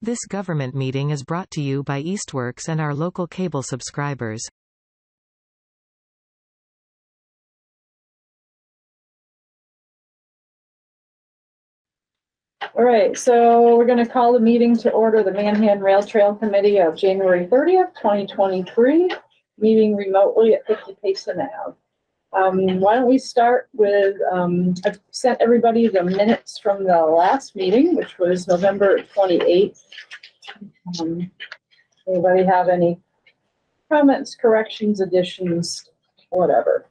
This government meeting is brought to you by Eastworks and our local cable subscribers. All right, so we're going to call the meeting to order, the Manhan Rail Trail Committee of January 30th, 2023, meeting remotely at 50 Payson Ave. Why don't we start with, I've sent everybody the minutes from the last meeting, which was November 28th. Anybody have any comments, corrections, additions, whatever?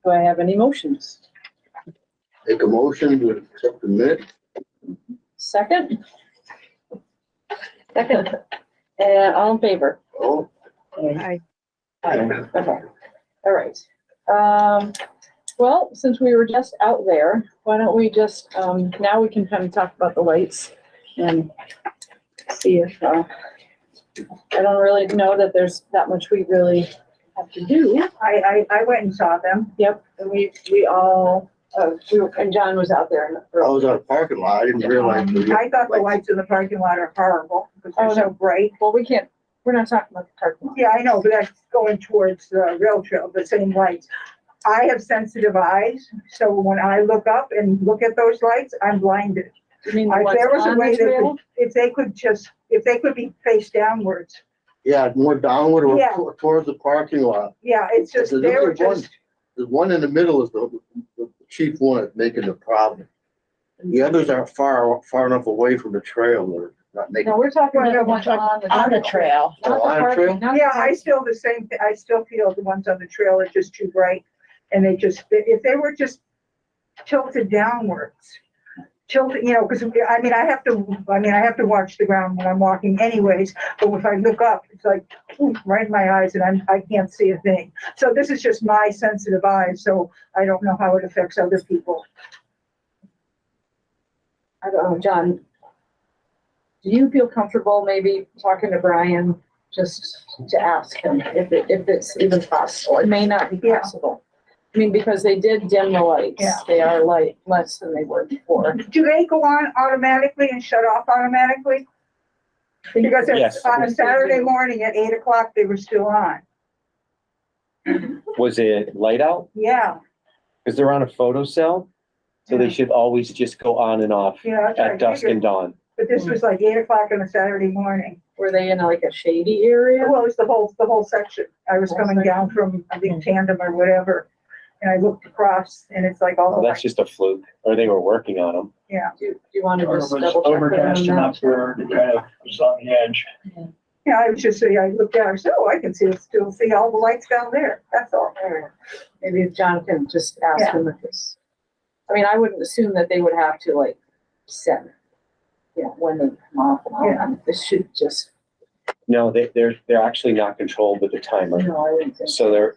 Do I have any motions? Make a motion to accept the minutes. Second? Second. And all in favor? Oh, Aye. Aye. Okay. All right. Well, since we were just out there, why don't we just, now we can kind of talk about the lights and see if, I don't really know that there's that much we really have to do. I went and saw them. Yep, and we all, and John was out there. I was on a parking lot. I didn't realize. I thought the lights in the parking lot are horrible because they're so bright. Well, we're not talking about the parking lot. Yeah, I know, but that's going towards the rail trail, the same lights. I have sensitive eyes, so when I look up and look at those lights, I'm blinded. You mean the If ones there was a on way the they trail? could, if they could be face downwards. Yeah, more downward or Yeah. towards the parking lot. Yeah, it's just, There's they were one- just, The one in the middle is the chief one that's making the problem. The others are far enough away from the trail. They're not making. No, we're talking Well, about the no, ones on the trail. Oh, on the trail? yeah, I still the same, I still feel the ones on the trail are just too bright. And they just, if they were just tilted downwards, because I have to watch the ground when I'm walking anyways, but if I look up, it's like right in my eyes and I can't see a thing. So this is just my sensitive eyes, so I don't know how it affects other people. I don't know, John, do you feel comfortable maybe talking to Brian just to ask him if it's even possible? It may not be Yeah. possible. I mean, because they did dim the lights. Yeah. They are light less than they were before. Do they go on automatically and shut off automatically? Because Yes. on a Saturday morning at 8 o'clock, they were still on. Was it light out? Yeah, Because they're on a photo cell, so they should always just go on and off yeah, that's what I at dusk figured. and dawn. But this was like 8 o'clock on a Saturday morning. Were they in like a shady area? Well, it was the whole section. I was coming down from, I think, Tandem or whatever. And I looked across and it's like all Well, the that's just a fluke, or they were working on them. yeah. Do you want to Or just was double check? overcast on enough that? where it kind of was on the edge. Yeah, I was just saying, I looked down, I said, oh, I can still see all the lights down there. That's all. Maybe if John can just ask Yeah. him if it's, I mean, I wouldn't assume that they would have to like set, when they come off and Yeah. on. This should just, No, they're actually not controlled with the timer. no, I wouldn't think. So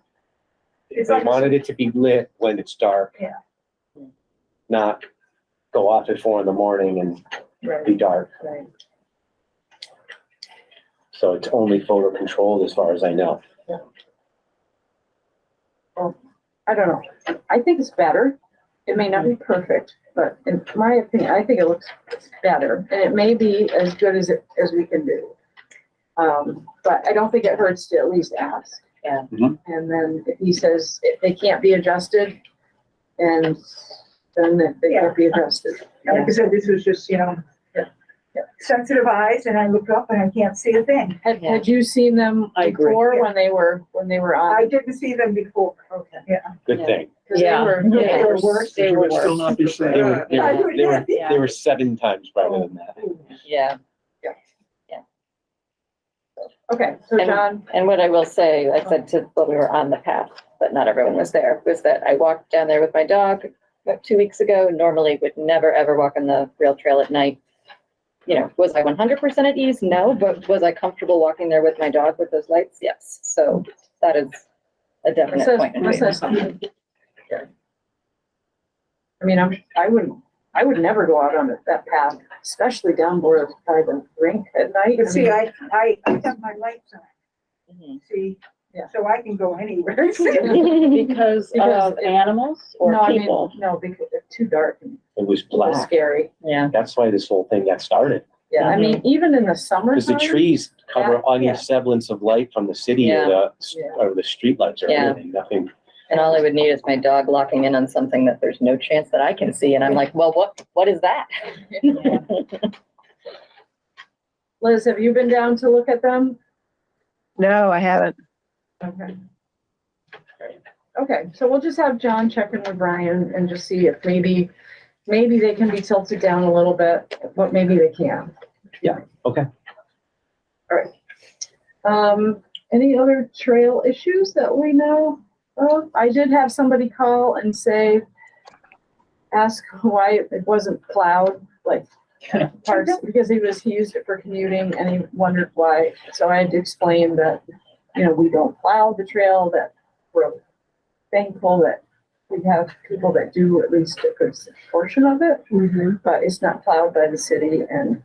It's they like, wanted it to be lit when it's dark. Yeah. Not go off at 4 a.m. and be Right, dark. right. So it's only photo controlled as far as I know. I don't know. I think it's better. It may not be perfect, but in my opinion, I think it looks better. And it may be as good as we can do. But I don't think it hurts to at least ask. Yeah. Mhm. And then if he says if they can't be adjusted, and then they can't be adjusted. like I said, this was just, sensitive eyes and I looked up and I can't see a thing. Had you seen them I agree. before when they were I on? didn't see them before. Okay. Good thing. 'Cause they were They were worse. They would still not be They safe. were, they I were, would they were, not. they were 7 times brighter than that. Yeah, Okay, so And- John, and what I will say, I said to, well, we were on the path, but not everyone was there, was that I walked down there with my dog about 2 weeks ago. Normally would never, ever walk on the rail trail at night. Was I 100% at ease? No, but was I comfortable walking there with my dog with those lights? Yes. So that is a definite point. of let's view. say something. I mean, I would never go out on that path, especially down by the rink at night. But see, I have my lights on. Mhm. See, so I can go anywhere. Because Because of animals No, or I mean, people? no, because they're too dark and It was a little black. scary. Yeah. That's why this whole thing got started. Yeah, I mean, even in the summertime. Because the trees cover any Yeah. semblance of light from the city or the streetlights or Yeah. anything, nothing. And all I would need is my dog locking in on something that there's no chance that I can see. And I'm like, well, what is that? Liz, have you been down to look at them? No, I haven't. Okay. Okay, so we'll just have John check in with Brian and just see if maybe they can be tilted down a little bit, but maybe they can. Yeah, okay. All right. Any other trail issues that we know of? I did have somebody call and ask why it wasn't plowed, like parts, because he used it for commuting and he wondered why. So I had to explain that, we don't plow the trail, that we're thankful that we have people that do at least a good portion of it, but it's not plowed by the city. And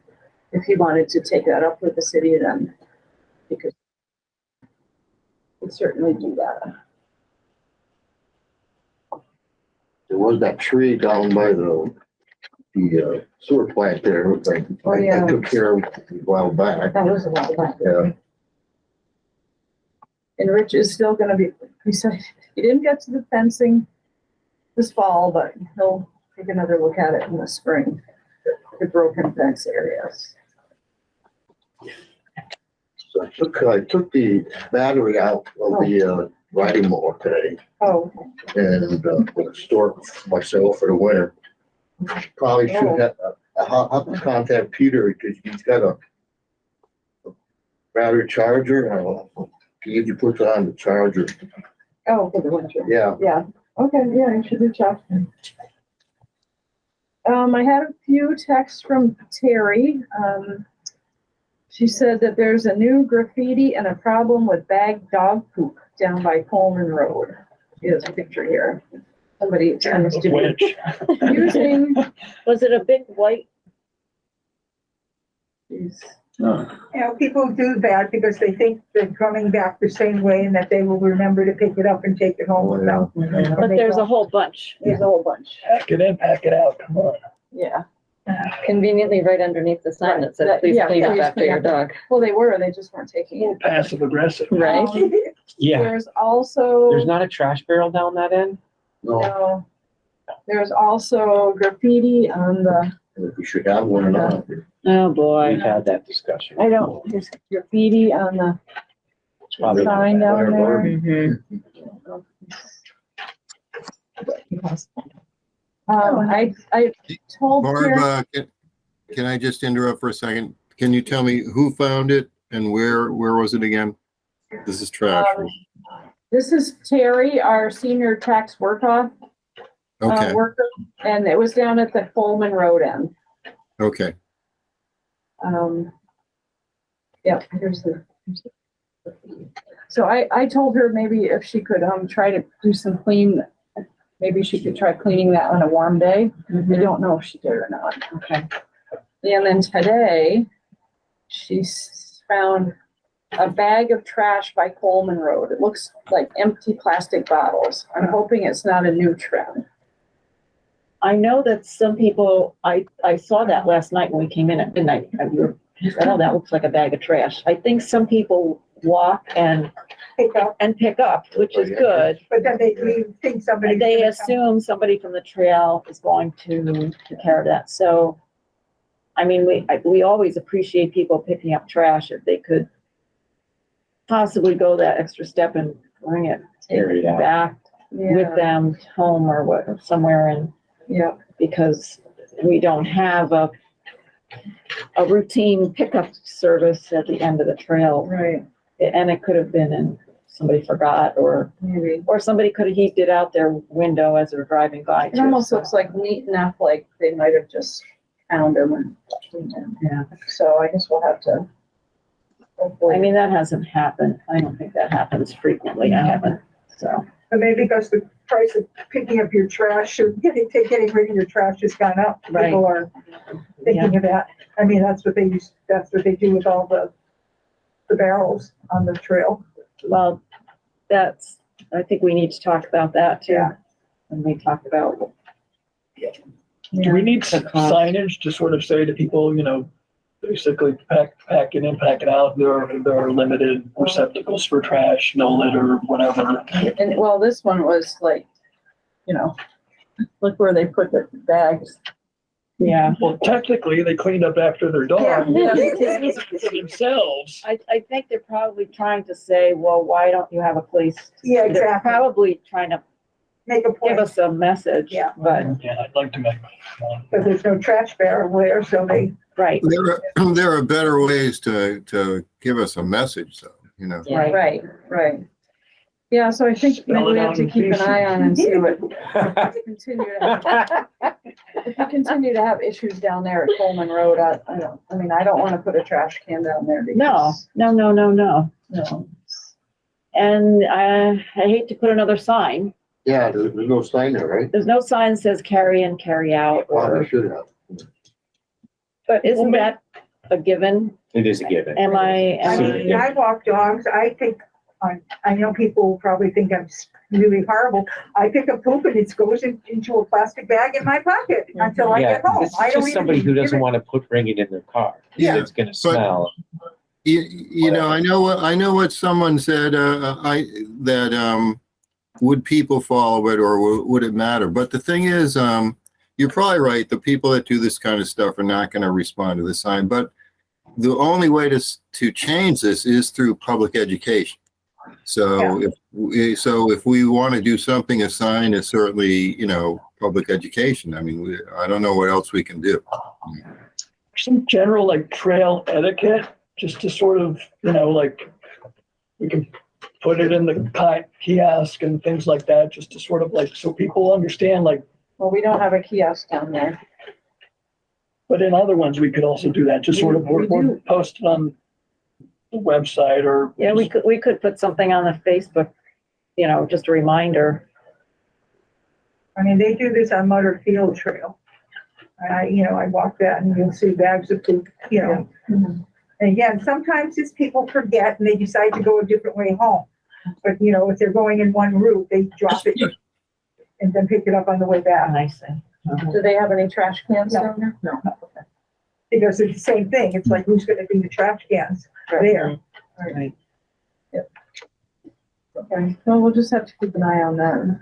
if he wanted to take that up with the city, then he could certainly do that. There was that tree down by the sewer plant there. Oh, yeah. I took care of it a while back. That was a while back. Yeah. And Rich is still gonna be, he said, he didn't get to the fencing this fall, but he'll take another look at it in the spring, the broken fence areas. So I took the battery out of the riding mower today Oh, and put a store myself for the winter. Probably should have, I'll have to contact Peter because he's got a battery charger. He usually puts it on the charger. oh, for the winter. Yeah. Yeah, okay, yeah, you should reach out to him. I had a few texts from Terry. She said that there's a new graffiti and a problem with bagged dog poop down by Coleman Road. Here's a picture here. Somebody tends to be Which, using. Was it a big white? People do that because they think they're coming back the same way and that they will remember to pick it up and take it home with them. But there's a whole bunch. There's a whole bunch. pack it in, pack it out, come on. Yeah. Conveniently right underneath the sign that says, Right. please Yeah, clean up please after clean your up. dog. Well, they just weren't A taking little it. passive aggressive. Right? Yeah, There's also. there's not a trash barrel down that end? No, No. There's also graffiti on the, we should have one or not. Oh, boy. We've had that discussion. there's graffiti on the It's probably not sign bad. down there. I told Terry, Barb, can I just interrupt for a second? Can you tell me who found it and where was it again? This is trash. this is Terry, our senior tax worker, Okay, and it was down at the Coleman Road end. okay. Yeah, here's the. So I told her maybe if she could, try to do some maybe she could try cleaning that on a warm day. I don't know if she did or not. Okay. And then today, she found a bag of trash by Coleman Road. It looks like empty plastic bottles. I'm hoping it's not a new trend. I know that some people, I saw that last night when we came in at midnight. And we said, oh, that looks like a bag of trash. I think some people walk and Pick up, which is good. but then we think somebody. They assume somebody from the trail is going to take care of that. So, I mean, we always appreciate people picking up trash if they could possibly go that extra step and bring it Carry it out. back with them home or what, somewhere, and Yeah, because we don't have a routine pickup service at the end of the trail. right, And it could have been, and somebody forgot, or maybe. somebody could have heaped it out their window as they're driving by. It almost looks like neat enough, like they might have just found them and cleaned them. Yeah. So I guess we'll have to. I mean, that hasn't happened. I don't think that happens frequently. I haven't, so. But maybe because the price of picking up your trash or getting rid of your trash has gone up. Right. People are thinking of that. I mean, that's what they do with all the barrels on the trail. Well, I think we need to talk about that too. Yeah. When we talk about, Do we need The cost. signage to sort of say to people, you know, basically pack it in, pack it out, there are limited receptacles for trash, no litter, whatever. And well, this one was like, you know, look where they put the bags. yeah. Well, technically, they cleaned up after their dog. Yeah. For themselves. I think they're probably trying to say, well, why don't you have a place? Yeah, They're exactly. probably trying to Make a give point, us a message. Yeah. But, Yeah, I'd like to make. because there's no trash barrel there, so they, right, There are better ways to give us a message, though, you know. Yeah. Right. Yeah, so I think maybe we have to keep an eye on and see what continue to have. If you continue to have issues down there at Coleman Road, I don't want to put a trash can down there. no, because, no, no, no, no. no. And I hate to put another sign. Yeah, there's no sign there, right? There's no sign that says carry in, carry out, Probably or, should have. but isn't that a given? It is a given. Am I, I mean, I walk dogs, I think, I know people probably think I'm really horrible. I pick up poop and it goes into a plastic bag in my pocket until I Yeah, get home. this I is don't just even somebody who give doesn't it- want to bring it in their car. Yeah, It's gonna smell. You know, I know what someone said, would people follow it or would it matter? But the thing is, you're probably right. The people that do this kind of stuff are not going to respond to the sign, but the only way to change this is through public education. So if we want to do something, a sign is certainly, you know, public education. I mean, I don't know what else we can do. Some general like trail etiquette, just to sort of, you know, like we can put it in the kiosk and things like that, just to sort of like, so people understand, like, Well, we don't have a kiosk down there. but in other ones, we could also do that, just sort of, We or do. post it on the website or. yeah, we could put something on the Facebook, you know, just a reminder. I mean, they do this on Mutter Field Trail. I walk that and you'll see bags of poop, you know. Mhm. And again, sometimes it's people forget and they decide to go a different way home. But, you know, if they're going in one route, they drop it and then pick it up on the way back. I see. Do they have any trash cans No. down there? No. Because it's the same thing. It's like, who's gonna be the trash cans there? Right. Okay, well, we'll just have to keep an eye on that.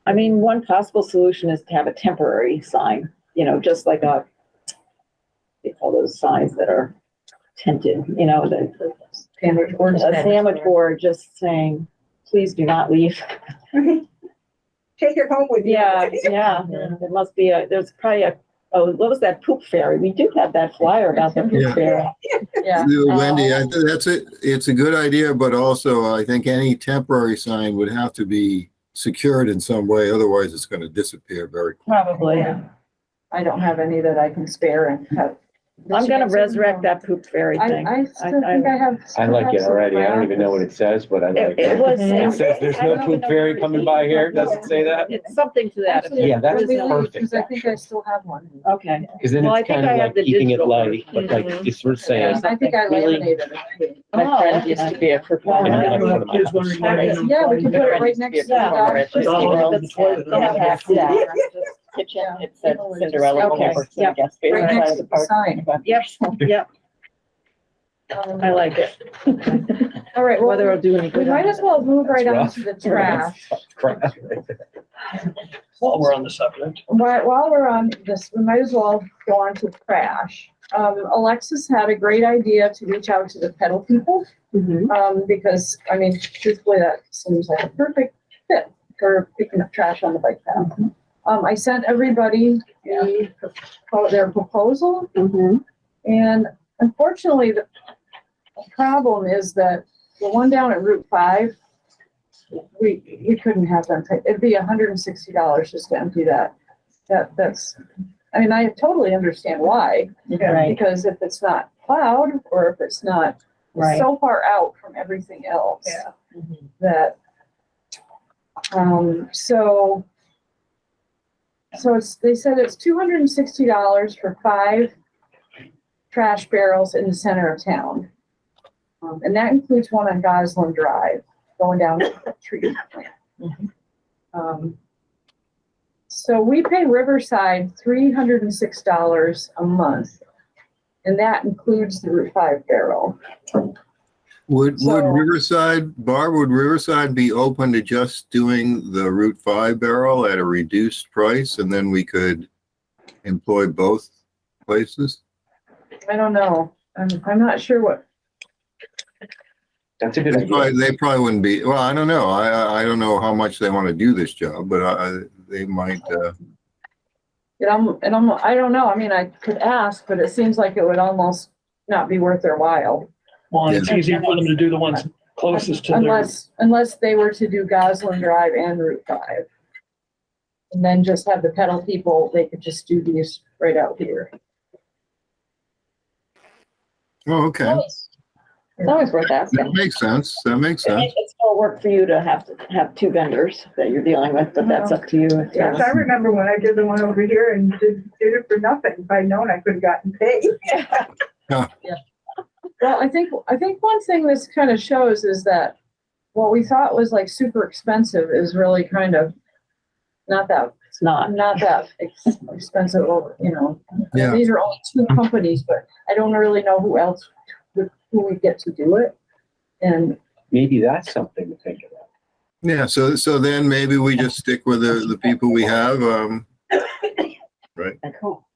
I mean, one possible solution is to have a temporary sign, you know, just like they call those signs that are tinted, you know, Sandwich board. a sandwich board just saying, please do not leave. Take it home with you. Yeah, there must be there's probably what was that poop fairy? We do have that flyer about the poop Yeah. fairy. Yeah. Wendy, I think it's a good idea, but also I think any temporary sign would have to be secured in some way, otherwise it's going to disappear very quickly. Probably. Yeah. I don't have any that I can spare and have. I'm gonna resurrect that poop fairy thing. I still think I have. I like it already. I don't even know what it says, but I like It it. was. It says there's I no don't poop even fairy know coming by here. Does it say that? It's something to that. Actually, Yeah, that's let me leave, perfect, because I think I still have one. Okay. Because then Well, I it's think kind I of have like the keeping it digital light, but like version. it's sort of saying, I think I really? laminated it. My friend used to be a proponent. I of don't it. have kids wondering why they don't Yeah, we find can put it right Used to next be a to the proponent. dog. Just all over the toilet. Yeah, yeah. Kitchen, it said Cinderella. Okay, Covers, yeah. I guess, Right favorite next side to of the the sign. park. Yep, yep, I like it. All right, Whether well, it'll do any we good. might as well move right on rough. to the trash. Crap. While we're on the subject. While we're on this, we might as well go on to trash. Alexis had a great idea to reach out to the pedal people, because, I mean, truthfully, that seems like a perfect fit for picking up trash on the bike path. I sent everybody their proposal, and unfortunately, the problem is that the one down at Route 5, we couldn't have them. It'd be $160 just to empty that. That's, I mean, I totally understand why. Right. Because if it's not plowed or if it's not Right. so far out from everything else Yeah. that, so they said it's $260 for 5 trash barrels in the center of town. And that includes one on Goslin Drive. going down to the treatment plant. So we pay Riverside $306 a month, and that includes the Route 5 barrel. Would So- Riverside, Barb, would Riverside be open to just doing the Route 5 barrel at a reduced price, and then we could employ both places? I don't know. I'm not sure what, That's a good idea. They probably wouldn't be, well, I don't know. I don't know how much they want to do this job, but they might, I don't know. I mean, I could ask, but it seems like it would almost not be worth their while. Well, and it's easier for them to do the ones closest to their, Unless they were to do Goslin Drive and Route 5. And then just have the pedal people, they could just do these right out here. oh, okay. It's always worth That asking. makes sense. That makes sense. It's more work for you to have two vendors that you're dealing with, but that's up to you. Yes, I remember when I did the one over here and did it for nothing. If I'd known, I could have gotten paid. Well, I think one thing this kind of shows is that what we thought was like super expensive is really kind of not that It's not. expensive, you know. Yeah. These are only two companies, but I don't really know who else, who we get to do it. And Maybe that's something to think about. Yeah, so then maybe we just stick with the people we have, right? Cool.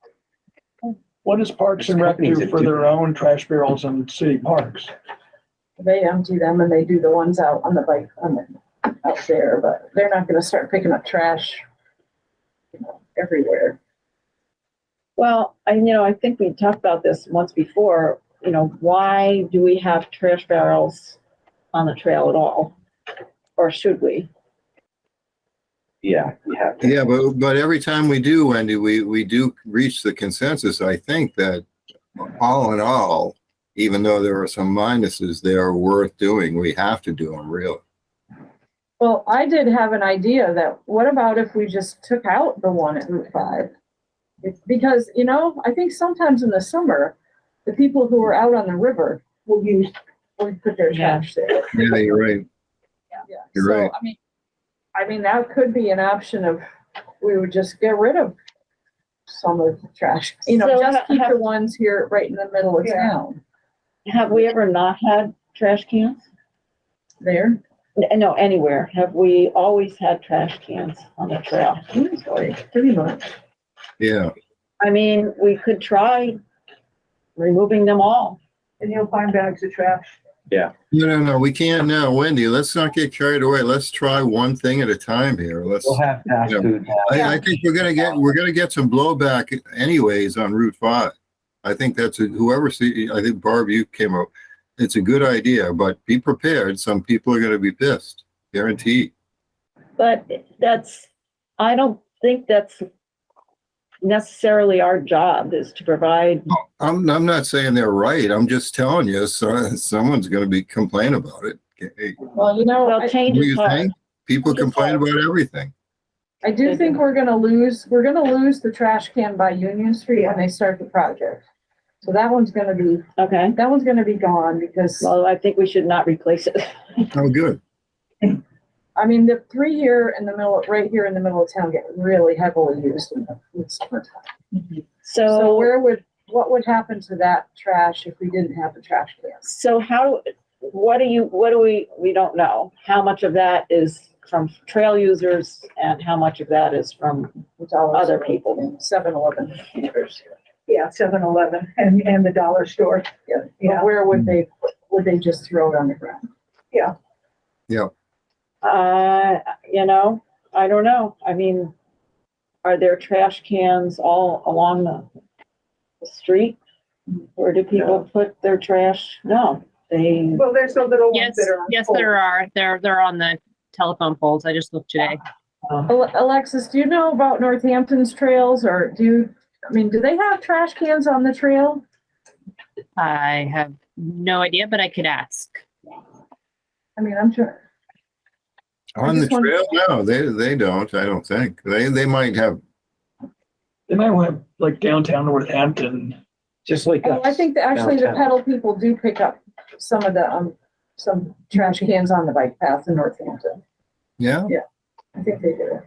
what does Parks and Rec do for their own trash barrels in city parks? they empty them and they do the ones out on the bike, out there, but they're not gonna start picking up trash, you know, everywhere. Well, I think we talked about this once before, why do we have trash barrels on the trail at all? Or should we? Yeah, you have to. Yeah, but every time we do, Wendy, we do reach the consensus, I think, that all in all, even though there are some minuses, they are worth doing. We have to do them, really. Well, I did have an idea that, what about if we just took out the one at Route 5? Because, I think sometimes in the summer, the people who are out on the river will put their trash there. Yeah, you're right. Yeah. You're So, right. I mean, that could be an option of, we would just get rid of some of the trash, So just keep the ones here right in the middle of town Have we ever not had trash cans? there. No, anywhere. Have we always had trash cans on the trail? Pretty much. Yeah. I mean, we could try removing them all. And you'll find bags of trash. No, we can't now, Wendy. Let's not get carried away. Let's try one thing at a time here. We'll have fast Yeah. food now. I think we're gonna get some blowback anyways on Route 5. I think I think Barb, you came up. It's a good idea, but be prepared. Some people are gonna be pissed, guaranteed. But I don't think that's necessarily our job, is to provide. I'm not saying they're right. I'm just telling you, someone's gonna be complaining about it. Well, Well, change Do is you hard. think? People complain about everything. I do think we're gonna lose the trash can by Union Street when they start the project. So that one's gonna be Okay. gone because, Well, I think we should not replace it. Oh, good. I mean, the three here in the middle, right here in the middle of town get really heavily used in the summertime. So what would happen to that trash if we didn't have the trash cans? So we don't know. How much of that is from trail users and how much of that is from It's all other people? 7-Eleven. Yeah, 7-Eleven and the dollar store. Yeah. Yeah. Where would they just throw it on the ground? I don't know. I mean, are there trash cans all along the street? Where do people put their trash? No, Well, there's the little ones Yes, that are. on yes, poles. there are. They're on the telephone poles. I just looked today. Alexis, do you know about Northampton's trails, or do they have trash cans on the trail? I have no idea, but I could ask. I mean, I'm sure. On the just wonder- trail, no, they don't, I don't think. They might have, They might have like downtown Northampton. Just like I us. think that actually the downtown. pedal people do pick up some of the some trash cans on the bike path in Northampton. Yeah, I think they do.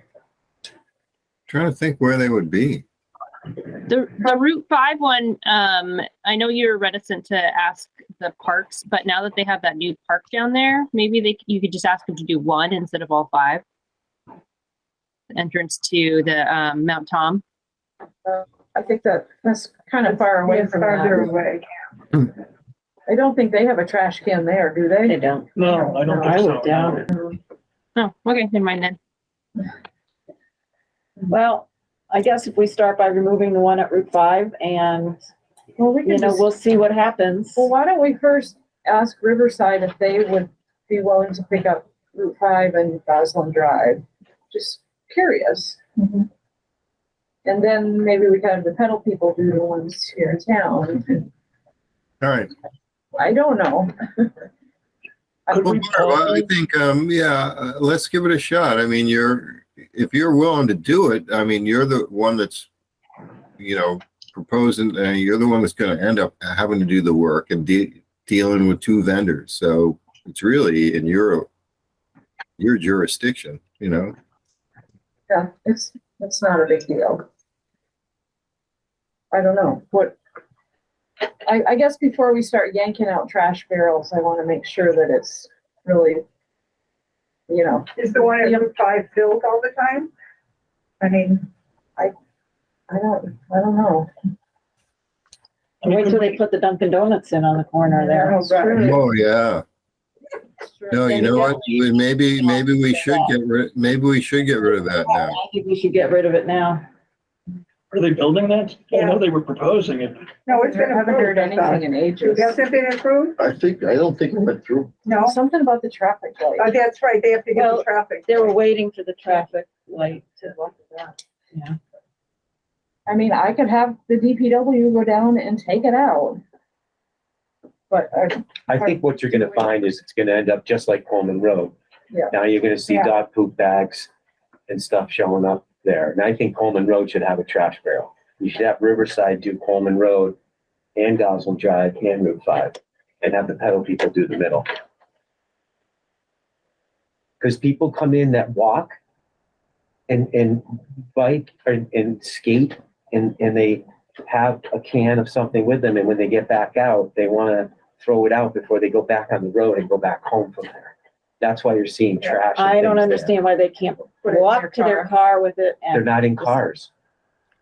trying to think where they would be. The Route 5 one, I know you're reticent to ask the parks, but now that they have that new park down there, maybe you could just ask them to do one instead of all 5. The entrance to the Mount Tom. I think that's kind of far away It's from farther that. away. I don't think they have a trash can there, do they? They don't. No, I don't I think would so. doubt it. Oh, okay, never mind then. Well, I guess if we start by removing the one at Route 5 and, Well, we you can know, just, we'll see what happens. well, why don't we first ask Riverside if they would be willing to pick up Route 5 and Goslin Drive? Just curious. And then maybe we can have the pedal people do the ones here in town. All right. I don't know. Could Well, we Barb, I poll? think, let's give it a shot. I mean, if you're willing to do it, I mean, you're the one that's, proposing, you're the one that's going to end up having to do the work and dealing with 2 vendors. So it's really in your jurisdiction, Yeah, it's not a big deal. I don't know, I guess before we start yanking out trash barrels, I want to make sure that it's really, Is the one at Route 5 filled all the time? I mean, I don't know. Wait till they put the Dunkin' Donuts in on the corner there. That's true. Oh, yeah. That's true. No, you know what? Maybe we should get rid of that now. I think we should get rid of it now. Are they building that? I know they were proposing it. no, it's been I haven't heard approved. I thought. anything in ages. Has it been approved? I don't think it went through. No? Something about the traffic light. Oh, that's right, they have to get Well, the traffic. They were waiting for the traffic light to, yeah. I mean, I could have the DPW go down and take it out. But, I think what you're gonna find is it's gonna end up just like Coleman Road. Yeah. Now you're gonna see Yeah. dog poop bags and stuff showing up there. And I think Coleman Road should have a trash barrel. You should have Riverside do Coleman Road and Goslin Drive and Route 5 and have the pedal people do the middle. Because people come in that walk and bike and skate and they have a can of something with them. And when they get back out, they want to throw it out before they go back on the road and go back home from there. That's why you're seeing trash. and I don't things there. understand why they can't Put it in walk their to their car with it They're and. not in cars.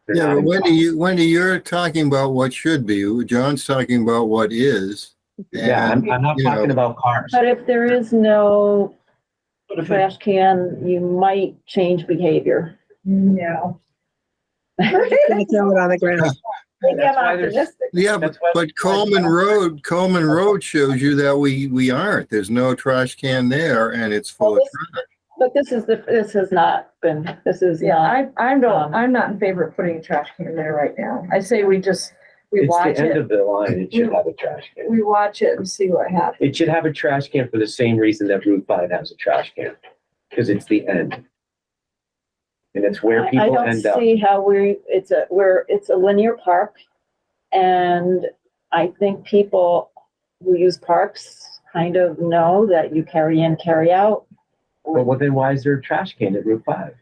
They're Yeah, not but in Wendy, you're talking about what should be. John's talking about what is. Yeah, I'm not you know, talking about cars. But if there is no But if trash can, you might change behavior. No. Throw it on the ground. I think I'm That's why there's- optimistic. Yeah, That's why- but Coleman Road shows you that we aren't. There's no trash can there and it's full of trash. But this has not been, this is yeah, not, I'm not in favor of putting a trash can there right now. I say we It's watch the end it. of the line. It should have a trash can. We watch it and see what happens. It should have a trash can for the same reason that Route 5 has a trash can, because it's the end. And it's where I people don't end up. see how it's a linear park. And I think people who use parks kind of know that you carry in, carry out. Well, then why is there a trash can at Route 5?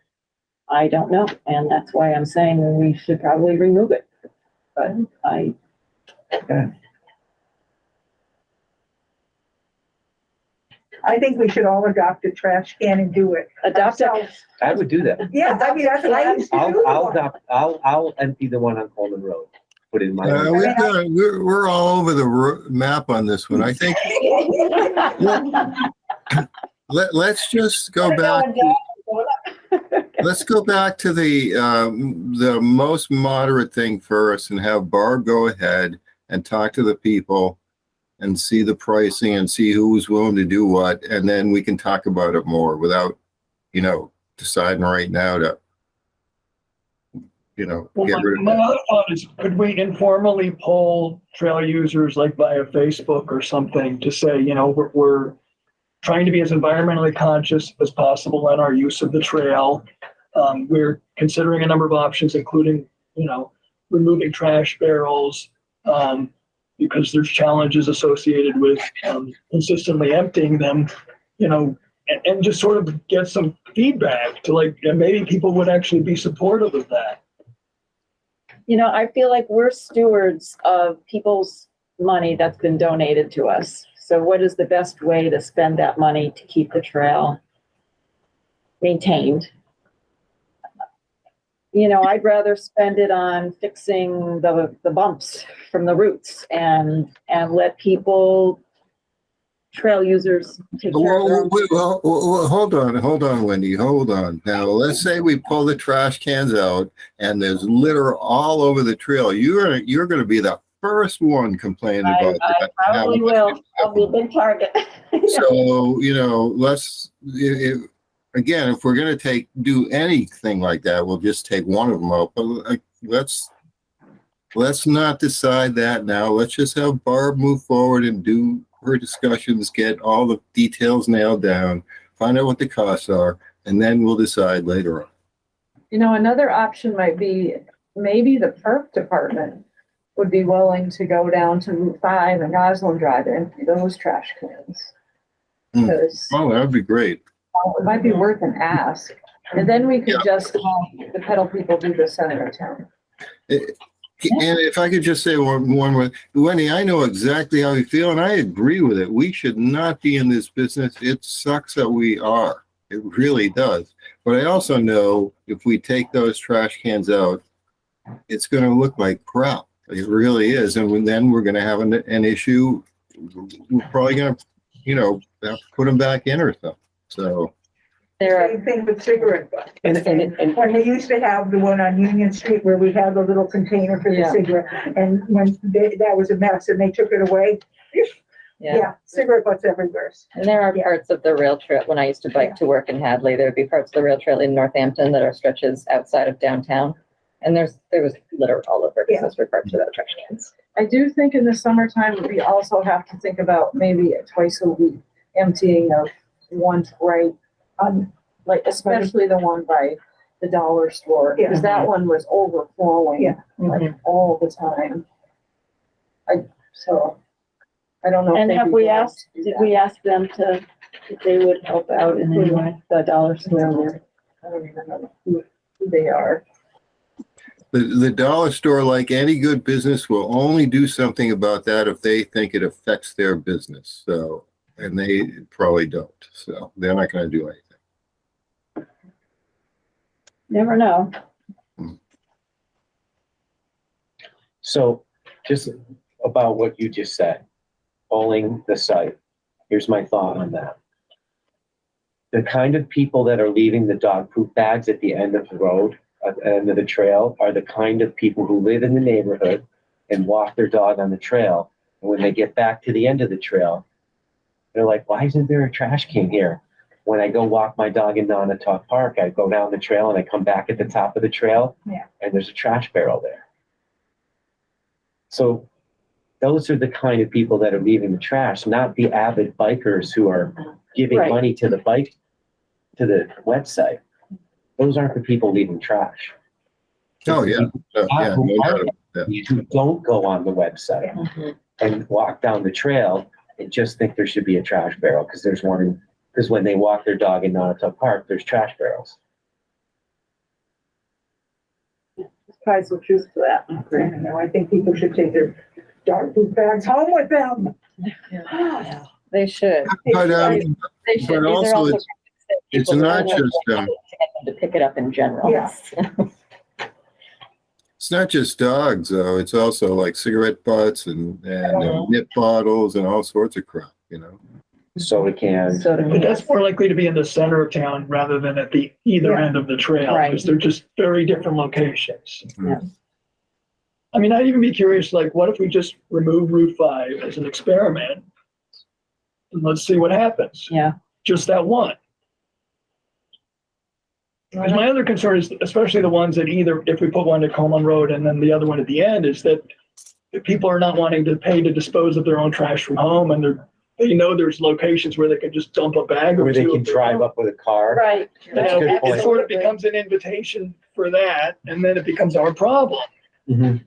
I don't know, and that's why I'm saying we should probably remove it. But I think we should all adopt a trash can and do it. adopt it. ourselves. I would do that. Yeah, I mean, that's what I used to do. I'll empty the one on Coleman Road. Put it in my. We're all over the map on this one. I think let's just go back. Let's go back to the most moderate thing first and have Barb go ahead and talk to the people and see the pricing and see who's willing to do what, and then we can talk about it more without, deciding right now to, Well, get rid of my it. other thought is, could we informally poll trail users like via Facebook or something to say, we're trying to be as environmentally conscious as possible in our use of the trail. We're considering a number of options, including, removing trash barrels, because there's challenges associated with consistently emptying them, you know, and just sort of get some feedback to like, and maybe people would actually be supportive of that. You know, I feel like we're stewards of people's money that's been donated to us. So what is the best way to spend that money to keep the trail maintained? You know, I'd rather spend it on fixing the bumps from the roots and let people, trail users, take care of their own. Well, hold on, Wendy, hold on. Now, let's say we pull the trash cans out and there's litter all over the trail. You're gonna be the first one complaining about I that. probably will. I'll be a big target. So, you know, again, if we're going to do anything like that, we'll just take one of them out. But let's not decide that now. Let's just have Barb move forward and do her discussions, get all the details nailed down, find out what the costs are, and then we'll decide later on. You know, another option might be maybe the park department would be willing to go down to Route 5 and Goslin Drive and empty those trash cans. Because Oh, that would be great. it might be worth an ask. And then we could just have the pedal people do the center of town. And if I could just say one more, Wendy, I know exactly how you feel, and I agree with it. We should not be in this business. It sucks that we are. It really does. But I also know if we take those trash cans out, it's going to look like crap. It really is. And then we're going to have an issue. We're probably going to, you know, have to put them back in or something. So. Same thing with cigarette butts. And When they used to have the one on Union Street where we had the little container for the Yeah. cigarette, and when that was a mess and they took it away. Yeah, cigarette butts everywhere. And there are parts of the rail trail, when I used to bike to work in Hadley, there'd be parts of the rail trail in Northampton that are stretches outside of downtown. And there was litter all over because those were parts without trash cans. I do think in the summertime, we also have to think about maybe a twice a week emptying of one right on, like, especially the one by the dollar store, because that one was overflowing like all the time. So I don't know. And if have they'd we be willing asked, to do did that. we ask them if they would help out in any way, the dollar store? I don't even know who they are. The dollar store, like any good business, will only do something about that if they think it affects their business. So, and they probably don't. So they're not going to do anything. Never know. so just about what you just said, polling the site. Here's my thought on that. The kind of people that are leaving the dog poop bags at the end of the road, at the end of the trail, are the kind of people who live in the neighborhood and walk their dog on the trail. And when they get back to the end of the trail, they're like, why isn't there a trash can here? When I go walk my dog in Nonotuck Park, I go down the trail and I come back at the top of the trail and there's a trash barrel there. So those are the kind of people that are leaving the trash, not the avid bikers who are giving money to the website. Those aren't the people leaving trash. Oh, yeah. No doubt about that. Who don't go on the website and walk down the trail and just think there should be a trash barrel because there's one. Because when they walk their dog in Nonotuck Park, there's trash barrels. There's probably some truth to that. I think people should take their dog poop bags home with them. They should. But, They should. but These are also also it's people not that don't just, have to get them to pick it up in general. Yes. it's not just dogs though. It's also like cigarette butts and nip bottles and all sorts of crap, you know. Soda cans. But that's more likely to be in the center of town rather than at the either end of the trail, Right. because they're just very different locations. Yeah. I mean, I'd even be curious, like, what if we just remove Route 5 as an experiment? And let's see what happens. Yeah. Just that one. Because my other concern is, especially the ones that either, if we put one at Coleman Road and then the other one at the end, is that people are not wanting to pay to dispose of their own trash from home, and they know there's locations where they can just dump a bag or Where they two can of their drive own. up with a car. Right. That's a good It point. sort of becomes an invitation for that, and then it becomes our problem. Mhm.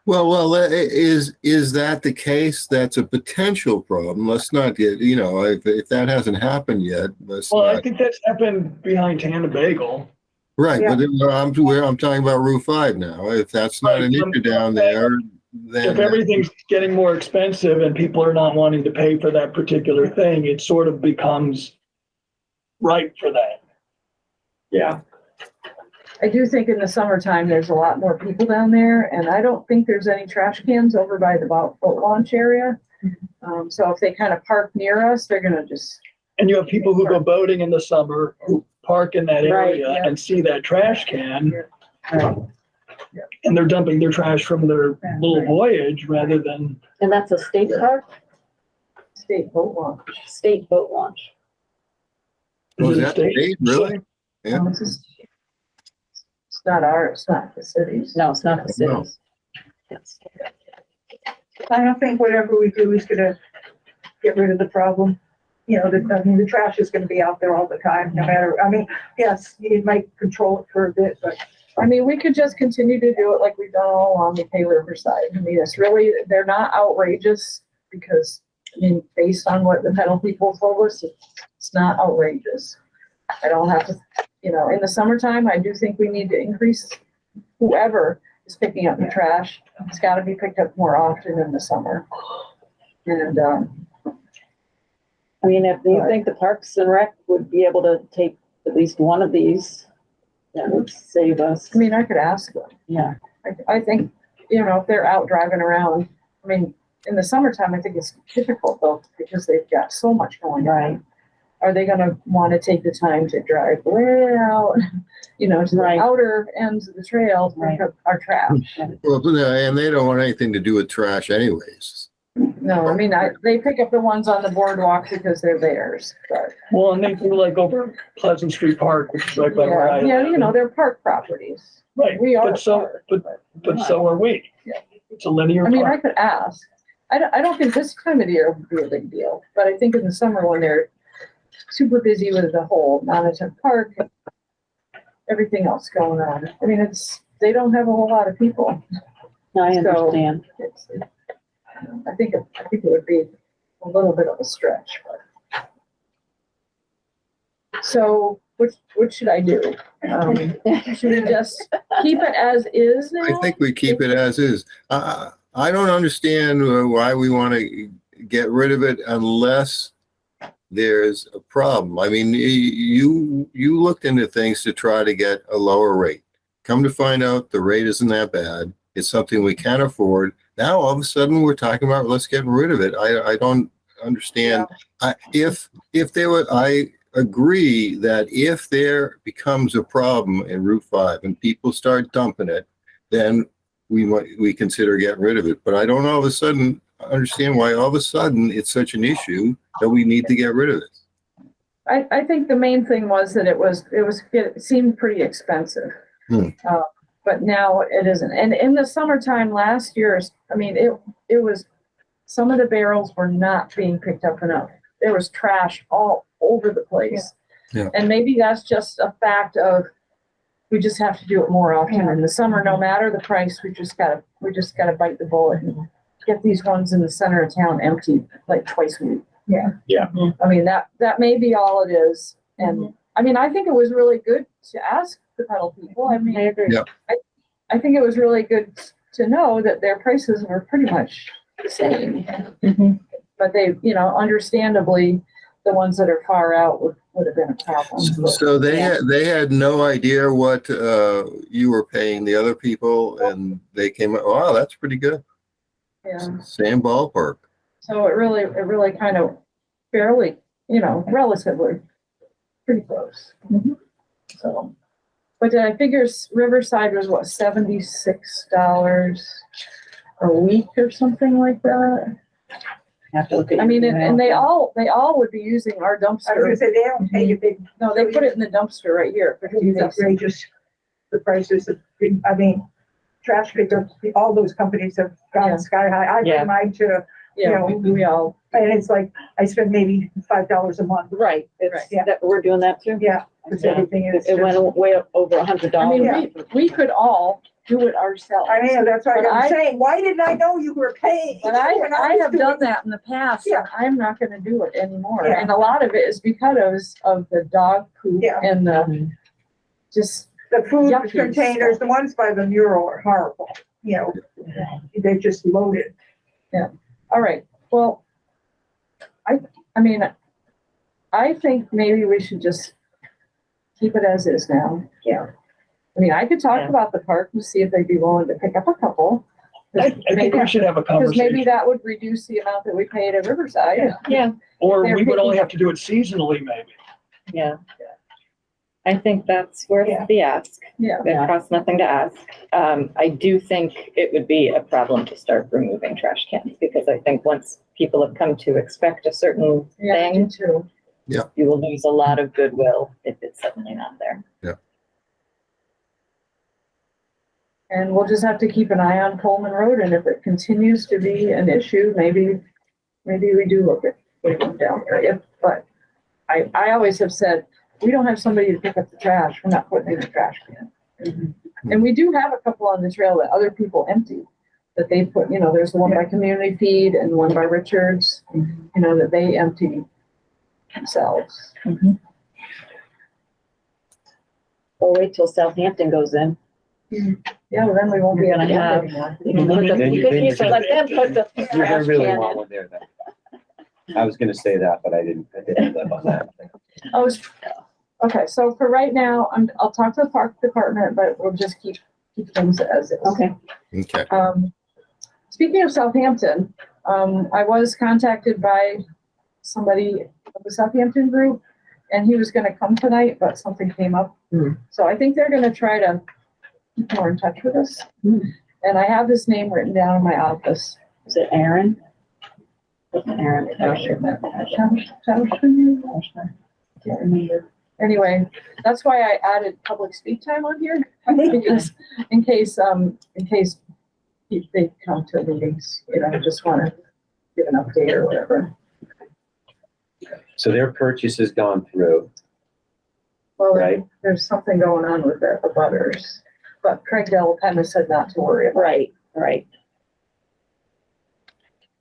Is that the case? That's a potential problem. Let's not get, if that hasn't happened yet, let's Well, I not. think that's happened behind Tana Bagel. Right, Yeah. but I'm talking about Route 5 now. If that's not an issue down there, If then everything's getting more expensive and people are not wanting to pay for that particular thing, it sort of becomes right for that. Yeah. I do think in the summertime, there's a lot more people down there, and I don't think there's any trash cans over by the boat launch area. So if they kind of park near us, they're gonna just, And you have people who go boating in the summer who park in that Right, area yeah. and see that trash can, right, and they're dumping their trash from their little voyage rather than, And that's a state park, state boat launch. state boat launch. was is it a that state? state, really? Yeah. It's not the cities. No, it's not the No. cities. Yes. I don't think whatever we do is gonna get rid of the problem. The trash is gonna be out there all the time, no matter, yes, you might control it for a bit, but I mean, we could just continue to do it like we've done all along the Pay Riverside. I mean, it's really, they're not outrageous because, based on what the pedal people told us, it's not outrageous. I don't have to, in the summertime, I do think we need to increase whoever is picking up the trash. It's gotta be picked up more often in the summer. And, I mean, if you think the Parks and Rec would be able to take at least one of these, that would save us. I could ask them. Yeah. I think, if they're out driving around, in the summertime, I think it's difficult though, because they've got so much going on. Right. Are they gonna wanna take the time to drive way out, to the Right. outer ends of the trail to pick up our trash? Well, and they don't want anything to do with trash anyways. No, they pick up the ones on the boardwalk because they're theirs, but, Well, and they do like over Pleasant Street Park, which is right by where I yeah, live. they're park properties. Right, We are. but so, park, but so are we. Yeah. It's a linear I park. could ask. I don't think this time of the year would be a big deal, but I think in the summer when they're super busy with the whole Manhattan Park, and everything else going on. They don't have a whole lot of people. I So- understand. I think it would be a little bit of a stretch, but. So, what should I do? Should we just keep it as is now? I think we keep it as is. I don't understand why we want to get rid of it unless there's a problem. You looked into things to try to get a lower rate. Come to find out the rate isn't that bad. It's something we can afford. Now, all of a sudden, we're talking about let's get rid of it. I don't understand. I agree that if there becomes a problem in Route 5 and people start dumping it, then we consider getting rid of it. But I don't all of a sudden understand why all of a sudden it's such an issue that we need to get rid of it. I think the main thing was that it seemed pretty expensive. But now it isn't. And in the summertime last year, it was, some of the barrels were not being picked up enough. There was trash all over the place. Yeah. And maybe that's just a fact of, we just have to do it more often in the summer, no matter the price, we just gotta bite the bullet and get these ones in the center of town empty like twice a week. Yeah. Yeah. That may be all it is. And I think it was really good to ask the pedal people. I agree. Yeah. I think it was really good to know that their prices were pretty much the same. But they, understandably, the ones that are far out would have been a problem. So they had no idea what you were paying the other people, and they came up, wow, that's pretty good. Yeah. Same ballpark. So it really kind of fairly, relatively pretty close. So, but I figure Riverside was what, $76 a week or something like that. Have to look at. And they all would be using our I was dumpster. gonna say, they don't pay a big, No, they put it in the dumpster right here. it's outrageous, the prices of, trash pickups, all those companies have Yeah. gone sky high. I Yeah. bring mine to you know, we all, and it's like, I spend maybe $5 a month. Right, it's, Right. Yeah. that, we're doing that too? Yeah, because everything is. It went way up over $100. I mean, Yeah. we could all do it ourselves. I mean, that's why But I'm I- saying, why didn't I know you were paying? But I When have was done doing- that in the past, Yeah. and I'm not gonna do it anymore. Yeah. And a lot of it is because of the dog poop Yeah. and the, just, The food yucky containers, stuff. the ones by the mural are horrible, you know, they're just loaded. all right, well, I mean, I think maybe we should just keep it as is now. Yeah. I mean, I could talk Yeah. about the park and see if they'd be willing to pick up a couple. I think we should have a Because maybe conversation. that would reduce the amount that we paid at Riverside. Yeah, Or they're we would only picking- have to do it seasonally, maybe. yeah. I think that's worth Yeah. the ask. Yeah. It costs nothing to ask. I do think it would be a problem to start removing trash cans, because I think once people have come to expect a certain Yeah, I do thing, too. you will lose a lot of goodwill if it's suddenly not there. And we'll just have to keep an eye on Coleman Road, and if it continues to be an issue, maybe we do look at putting them down there. But I always have said, we don't have somebody to pick up the trash, we're not putting it in the trash can. And we do have a couple on the trail that other people empty, that they put, you know, there's the one by Community Feed and one by Richards, you know, that they empty themselves. Or wait till Southampton goes in. Yeah, well, then we won't be You're able to gonna have have- anymore. You can put the- Then you you- can then use you- it, let them put the You're gonna trash really can want in. one there then. I was gonna say that, but I didn't live on that. Oh, okay, so for right now, I'll talk to the park department, but we'll just keep things as is. Okay. Okay. Speaking of Southampton, I was contacted by somebody of the Southampton group, and he was gonna come tonight, but something came up. So I think they're gonna try to keep more in touch with us. And I have his name written down in my office. Is it Aaron? Aaron. Can't remember. Anyway, that's why I added public speak time on here, because in case they come to meetings, you know, just wanna give an update or whatever. So their purchase has gone through. Well, Right. there's something going on with the butters, but Craig Dell kind of said not to worry about it. Right.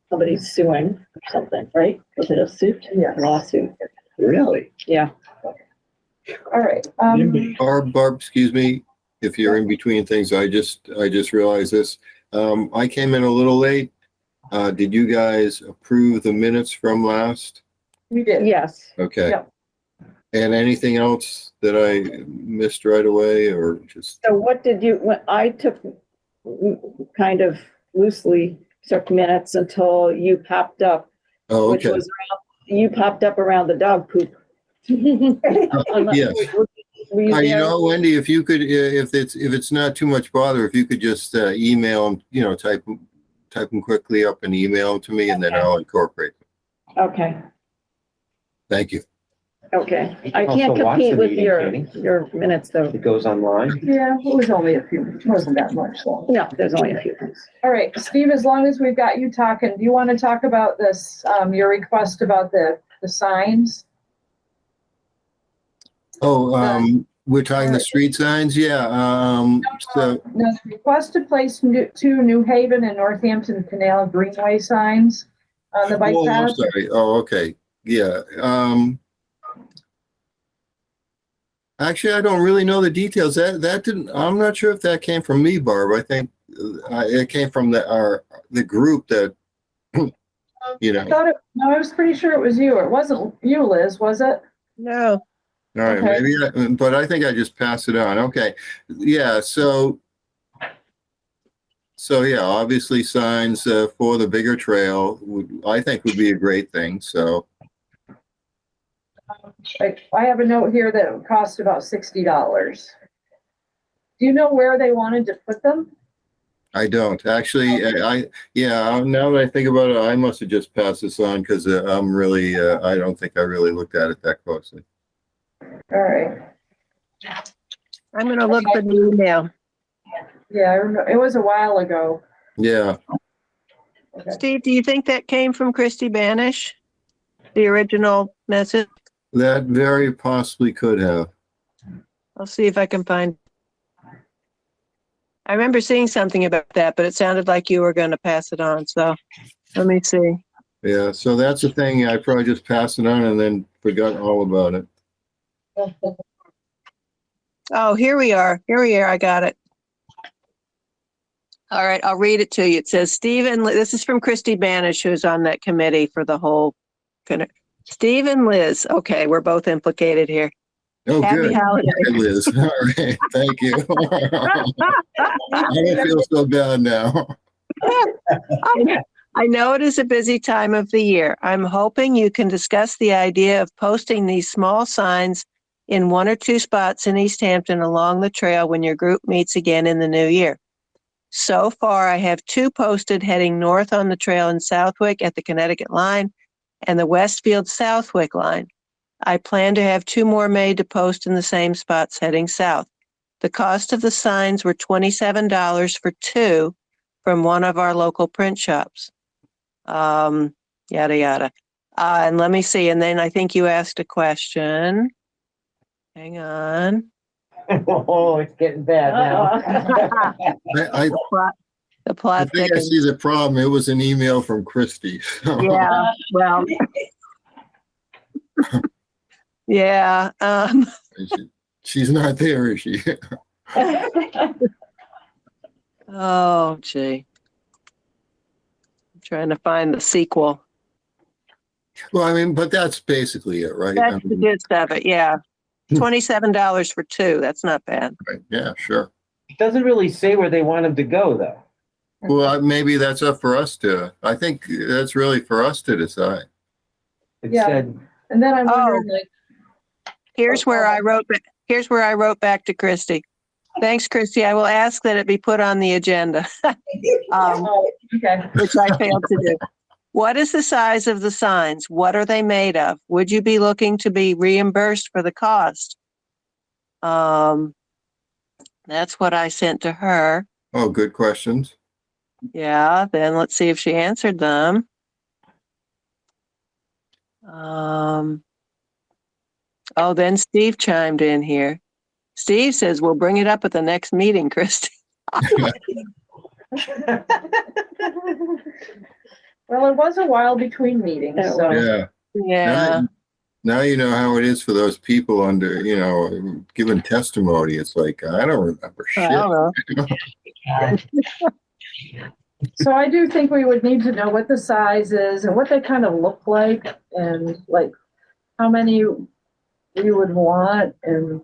Somebody's suing or something, right? Was it a suit? Yes. Lawsuit. Really? Yeah. All right, NIMBY. Barb, excuse me, if you're in between things, I just realized this. I came in a little late. Did you guys approve the minutes from last? we did. Yes. Okay. Yep. And anything else that I missed right away or just, So what did you, when I took, kind of loosely took minutes until you popped up, oh, which okay. was around, you popped up around the dog poop. Yes. Were you You there? know, Wendy, if you could, if it's not too much bother, if you could just email them, you know, type them quickly up and email them to me and then I'll incorporate them. Okay, Thank you. okay. I Also can't watch the compete with meeting, Katie. your minutes though. It goes online. Yeah, it was only a few, it wasn't that much long. No, there's only a few things. All right, Steve, as long as we've got you talking, do you want to talk about this, your request about the signs? Oh, we're talking the street signs? Yeah, so, No, the request to place two New Haven and Northampton Canal Greenway signs on the bike oh, I'm path. sorry. Oh, okay. Yeah, actually, I don't really know the details. That didn't, I'm not sure if that came from me, Barb. I think it came from the group that, you I know. thought no, I was pretty sure it was you. It wasn't you, Liz, was it? No, All right, Okay. maybe, but I think I just passed it on. Okay. Yeah, so yeah, obviously signs for the bigger trail I think would be a great thing. So, I have a note here that it would cost about $60. Do you know where they wanted to put them? I don't actually, yeah, now that I think about it, I must have just passed this on because I'm really, I don't think I really looked at it that closely. All right. I'm gonna look for the email. Yeah, I remember, it was a while ago. Yeah. Steve, do you think that came from Christy Banish? The original message? That very possibly could have. I'll see if I can find. I remember seeing something about that, but it sounded like you were going to pass it on. So let me see. Yeah, so that's the thing. I probably just passed it on and then forgot all about it. Oh, here we are. Here we are. I got it. All right, I'll read it to you. It says, this is from Christy Banish, who's on that committee for the whole. Steve and Liz. Okay, we're both implicated here. Oh, Happy good. holidays. It is. All right. Thank you. I don't feel so bad now. I know it is a busy time of the year. I'm hoping you can discuss the idea of posting these small signs in 1 or 2 spots in Easthampton along the trail when your group meets again in the new year. So far, I have 2 posted heading north on the trail in Southwick at the Connecticut line and the Westfield Southwick line. I plan to have 2 more made to post in the same spots heading south. The cost of the signs were $27 for 2 from one of our local print shops. Yada, yada. And let me see. And then I think you asked a question. Hang on. Oh, it's getting bad now. I The plot think I thickens. see the problem. It was an email from Christy. Yeah, well. Yeah. She's not there, is she? Oh, gee. I'm trying to find the sequel. Well, I mean, but that's basically it, right? That's the gist of it, yeah. $27 for 2. That's not bad. Right. Yeah, sure. It doesn't really say where they want them to go, though. Well, maybe that's up for us to, I think that's really for us to decide. It Yeah. said, And then I'm wondering, like, Here's where I wrote back to Christy. Thanks, Christy. I will ask that it be put on the agenda, okay. which I failed to do. What is the size of the signs? What are they made of? Would you be looking to be reimbursed for the cost? That's what I sent to her. Oh, good questions. Yeah, then let's see if she answered them. Oh, then Steve chimed in here. Steve says, we'll bring it up at the next meeting, Christy. Well, it was a while between meetings, so. Yeah. Yeah. Now you know how it is for those people under, giving testimony. It's like, I don't remember I shit. don't know. So I do think we would need to know what the size is and what they kind of look like and like how many we would want and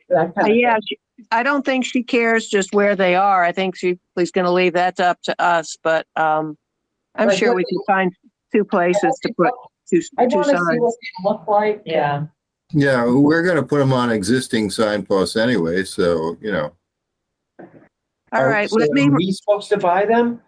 that kind of Yeah, thing. I don't think she cares just where they are. I think she's going to leave that up to us, but I'm Like sure what- we can find 2 places to put two I want to see signs. what they look like. Yeah. Yeah, we're going to put them on existing signposts anyway. So, All right, let me, Are we supposed to buy them?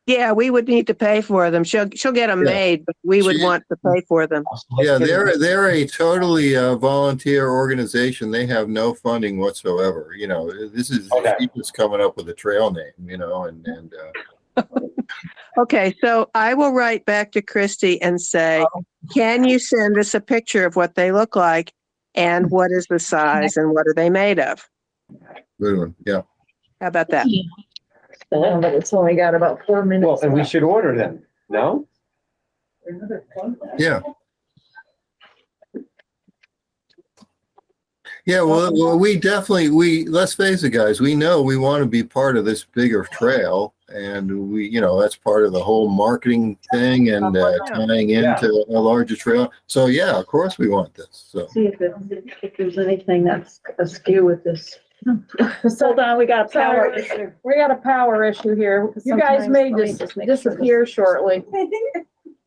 yeah, we would need to pay for them. She'll get them Yeah. made, but we would She- want to pay for them. yeah, they're a totally volunteer organization. They have no funding whatsoever. This is Okay. she was coming up with a trail name, and Okay, so I will write back to Christy and say, can you send us a picture of what they look like? And what is the size and what are they made of? good one. Yeah. How about that? But it's only got about 4 minutes. Well, and we left. should order them, no? Yeah. Yeah, well, we definitely, let's face it, guys, we know we want to be part of this bigger trail, and that's part of the whole marketing thing and tying into a larger trail. So yeah, of course we want this. So See if there's anything that's askew with this. Hold on, we got a power issue. We got a power issue here. You guys Sometimes may let me just just make sure this- disappear shortly.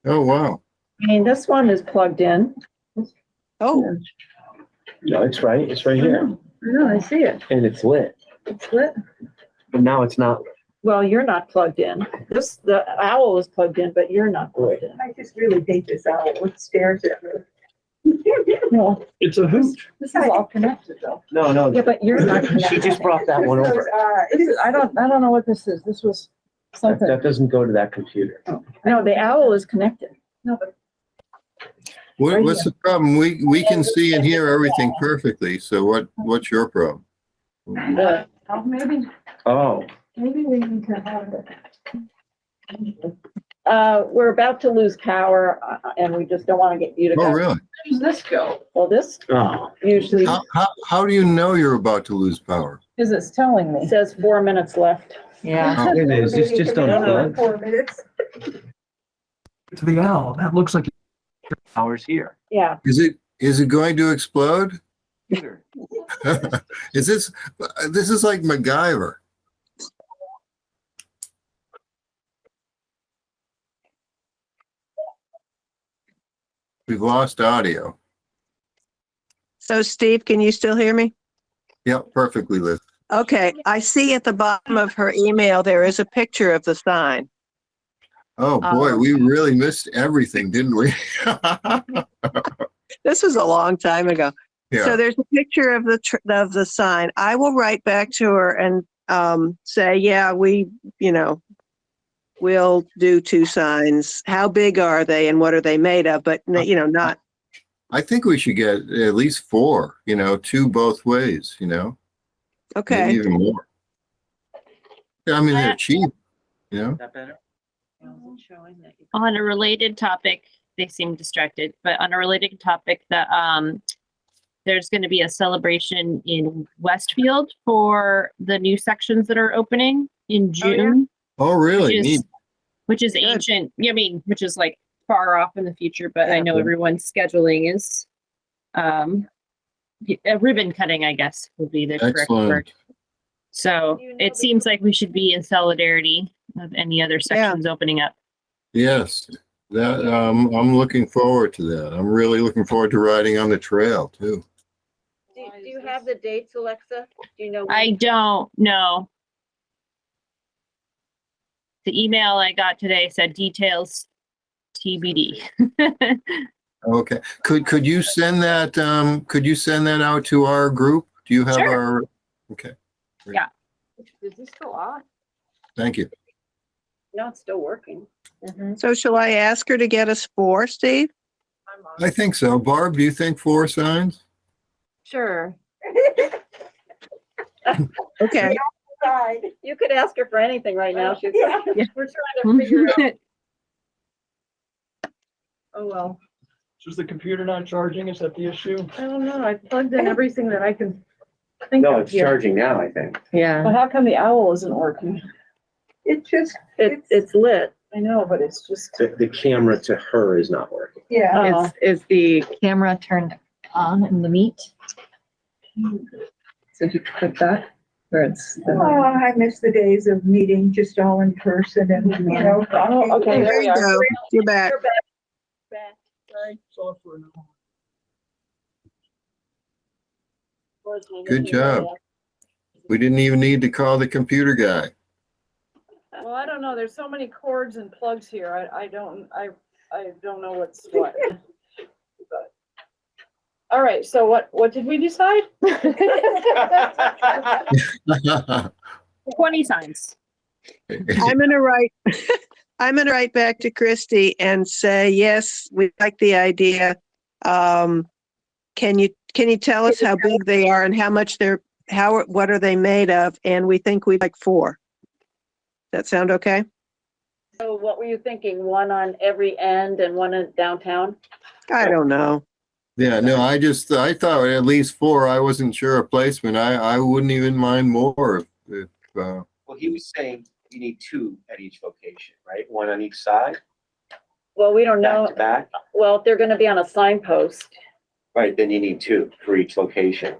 oh wow, I mean, this one is plugged in. Oh, No, it's right. It's right here. No, I see it. And it's lit. It's lit. But now it's not. Well, you're not plugged in. The owl is plugged in, but you're not plugged in. I just really hate this owl. What stares at me. No, It's a hoot. This is all connected though. No. yeah, but you're not She connected. just brought that one over. This is, I don't know what this is. This was, Something. That doesn't go to that computer. No, the owl is connected. No, but What's the problem? We can see and hear everything perfectly. So what's your problem? The, maybe Oh, we need to have it. we're about to lose power, and we just don't want to get you to. Oh, really? Where does this go? Well, this oh. usually How do you know you're about to lose power? Because it's telling me. says 4 minutes left. Yeah. It is. It's just Maybe on. 4 minutes. To the owl, that looks like Hours here. Yeah. Is it going to explode? Computer. This is like MacGyver. We've lost audio. So Steve, can you still hear me? Yep, perfectly, Liz. Okay, I see at the bottom of her email, there is a picture of the sign. Oh, boy, we really missed everything, didn't we? This was a long time ago. So Yeah, there's a picture of the sign. I will write back to her and say, yeah, we'll do 2 signs. How big are they and what are they made of? But not. I think we should get at least 4, 2 both ways, maybe Okay. even more. Yeah, I mean, they're cheap, That better? On a related topic, they seem distracted, but on a related topic, there's going to be a celebration in Westfield for the new sections that are opening in June. Oh, really? Neat. Which is ancient. I mean, which is like far off in the future, but I know everyone's scheduling is a ribbon cutting, I guess, would be the correct Excellent. word. So it seems like we should be in solidarity of any other sections opening up. Yes, that I'm looking forward to that. I'm really looking forward to riding on the trail too. Do you have the dates, Alexa? Do you know? I don't know. The email I got today said details TBD. Okay. Could you send that out to our group? Do you have Sure. our? Okay. Is this still on? Thank you. No, it's still working. So shall I ask her to get us 4, Steve? I think so. Barb, do you think 4 signs? Sure. Okay. Right. You could ask her for anything right now. She's, Yeah. we're trying to figure out. Oh, well, is the computer not charging? Is that the issue? I don't know. I plugged in everything that I can think No, of it's here. charging now, I think. But Yeah. how come the owl isn't working? It just, It's lit. I know, but it's just. The camera to her is not working. yeah. Oh. Is the camera turned on in the meet? So if you click that, where it's. Oh, I miss the days of meeting just all in person and, Oh, okay, There you go. You're back. Good job. We didn't even need to call the computer guy. Well, I don't know. There's so many cords and plugs here. I don't know what's what. But- All right, so what did we decide? 20 signs. I'm gonna write back to Christy and say, yes, we like the idea. Can you tell us how big they are and how much what are they made of? And we think we'd like 4. That sound okay? So what were you thinking? One on every end and one in downtown? I don't know. Yeah, no, I thought at least 4. I wasn't sure of placement. I wouldn't even mind more if Well, he was saying you need 2 at each location, right? 1 on each side, Well, we don't know. back to back. Well, if they're gonna be on a signpost, Right, then you need 2 for each location.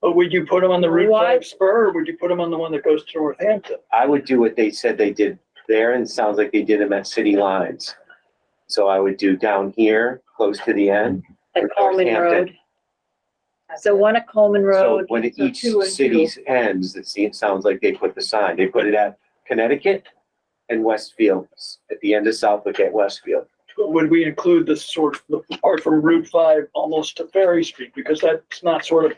But would you put them on the Route Why- 5 spur, or would you put them on the one that goes to Northampton? I would do what they said they did there, and it sounds like they did them at city lines. So I would do down here, close to the end. at Or Coleman Northampton. Road. So one at Coleman So Road. when so each 2 and 2. city's ends, it sounds like they put the sign. They put it at Connecticut and Westfield, at the end of Southwick at Westfield. Would we include the part from Route 5 almost to Ferry Street? Because that's not sort of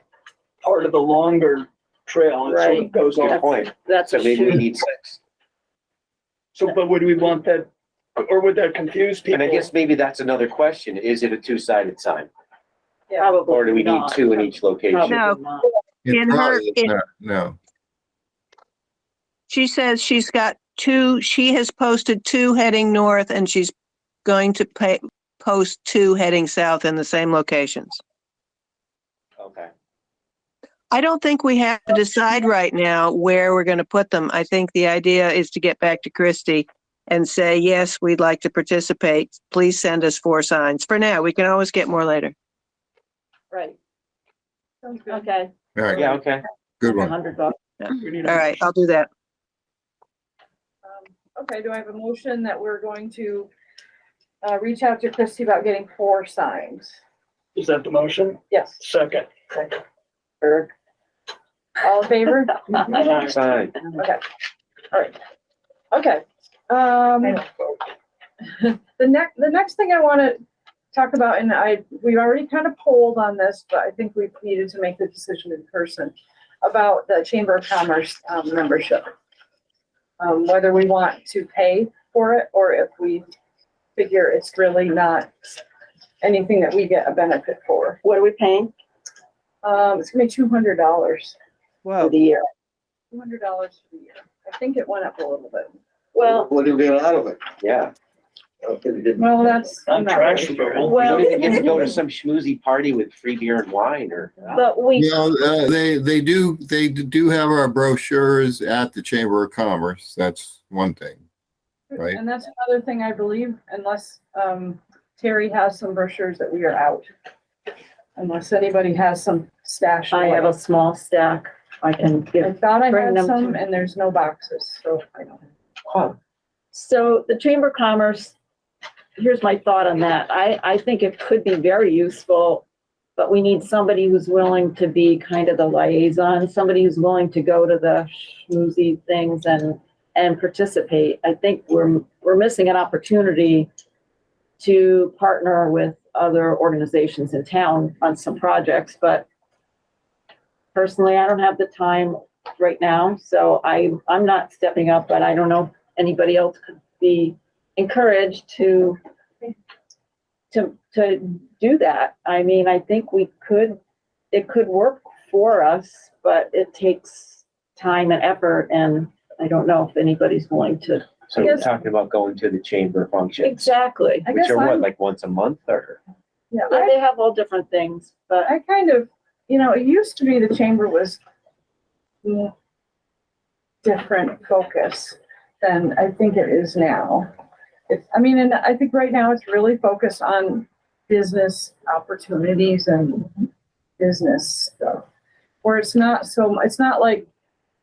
part of the longer trail. It sort of Right. goes Good off. point. That's So a maybe we shoot. need 6. So, but would we want that, or would that confuse people? And I guess maybe that's another question. Is it a two-sided sign? Probably Or do we need not. two in each location? Probably No. not. It In her- probably is in- not, no. She says she's got two, she has posted two heading north and she's going to post two heading south in the same locations. Okay. I don't think we have to decide right now where we're going to put them. I think the idea is to get back to Christie and say, yes, we'd like to participate. Please send us 4 signs. For now, we can always get more later. Right, Sounds good. okay. All right, Yeah, okay. good one. $100. We need a- All right, I'll do that. Okay, do I have a motion that we're going to reach out to Christie about getting 4 signs? Is that the motion? Yes. Second. All in favor? Sign. Okay. All right. Okay. The next thing I want to talk about, and we already kind of polled on this, but I think we needed to make the decision in person about the Chamber of Commerce membership. Whether we want to pay for it or if we figure it's really not anything that we get a benefit for. What are we paying It's gonna be $200 for the year? $200 for the year. I think it went up a little bit. Well, What do you get out of it? Yeah. Okay, you didn't- Well, that's. I'm not Trash really sure. removal. You well, don't even get to go to some schmoozy party with free beer and wine or. but we, You know, they do have our brochures at the Chamber of Commerce. That's one thing. Right. And that's another thing, I believe, unless Terry has some brochures that we are out. Unless anybody has some stash. I have a away. small stack. I can I give. thought I bring had them some to- and there's no boxes, so I don't. So the Chamber of Commerce, here's my thought on that. I think it could be very useful, but we need somebody who's willing to be kind of the liaison, somebody who's willing to go to the schmoozy things and participate. I think we're missing an opportunity to partner with other organizations in town on some projects, but personally, I don't have the time right now, so I'm not stepping up, but I don't know if anybody else could be encouraged to do that. I mean, I think it could work for us, but it takes time and effort, and I don't know if anybody's willing to. So we're talking about going to the chamber functions, Exactly. I which guess are what, I'm, like once a month or? yeah, Yeah, they have all different things, but I kind of, it used to be the chamber was different focus than I think it is now. And I think right now it's really focused on business opportunities and business stuff. Where it's not like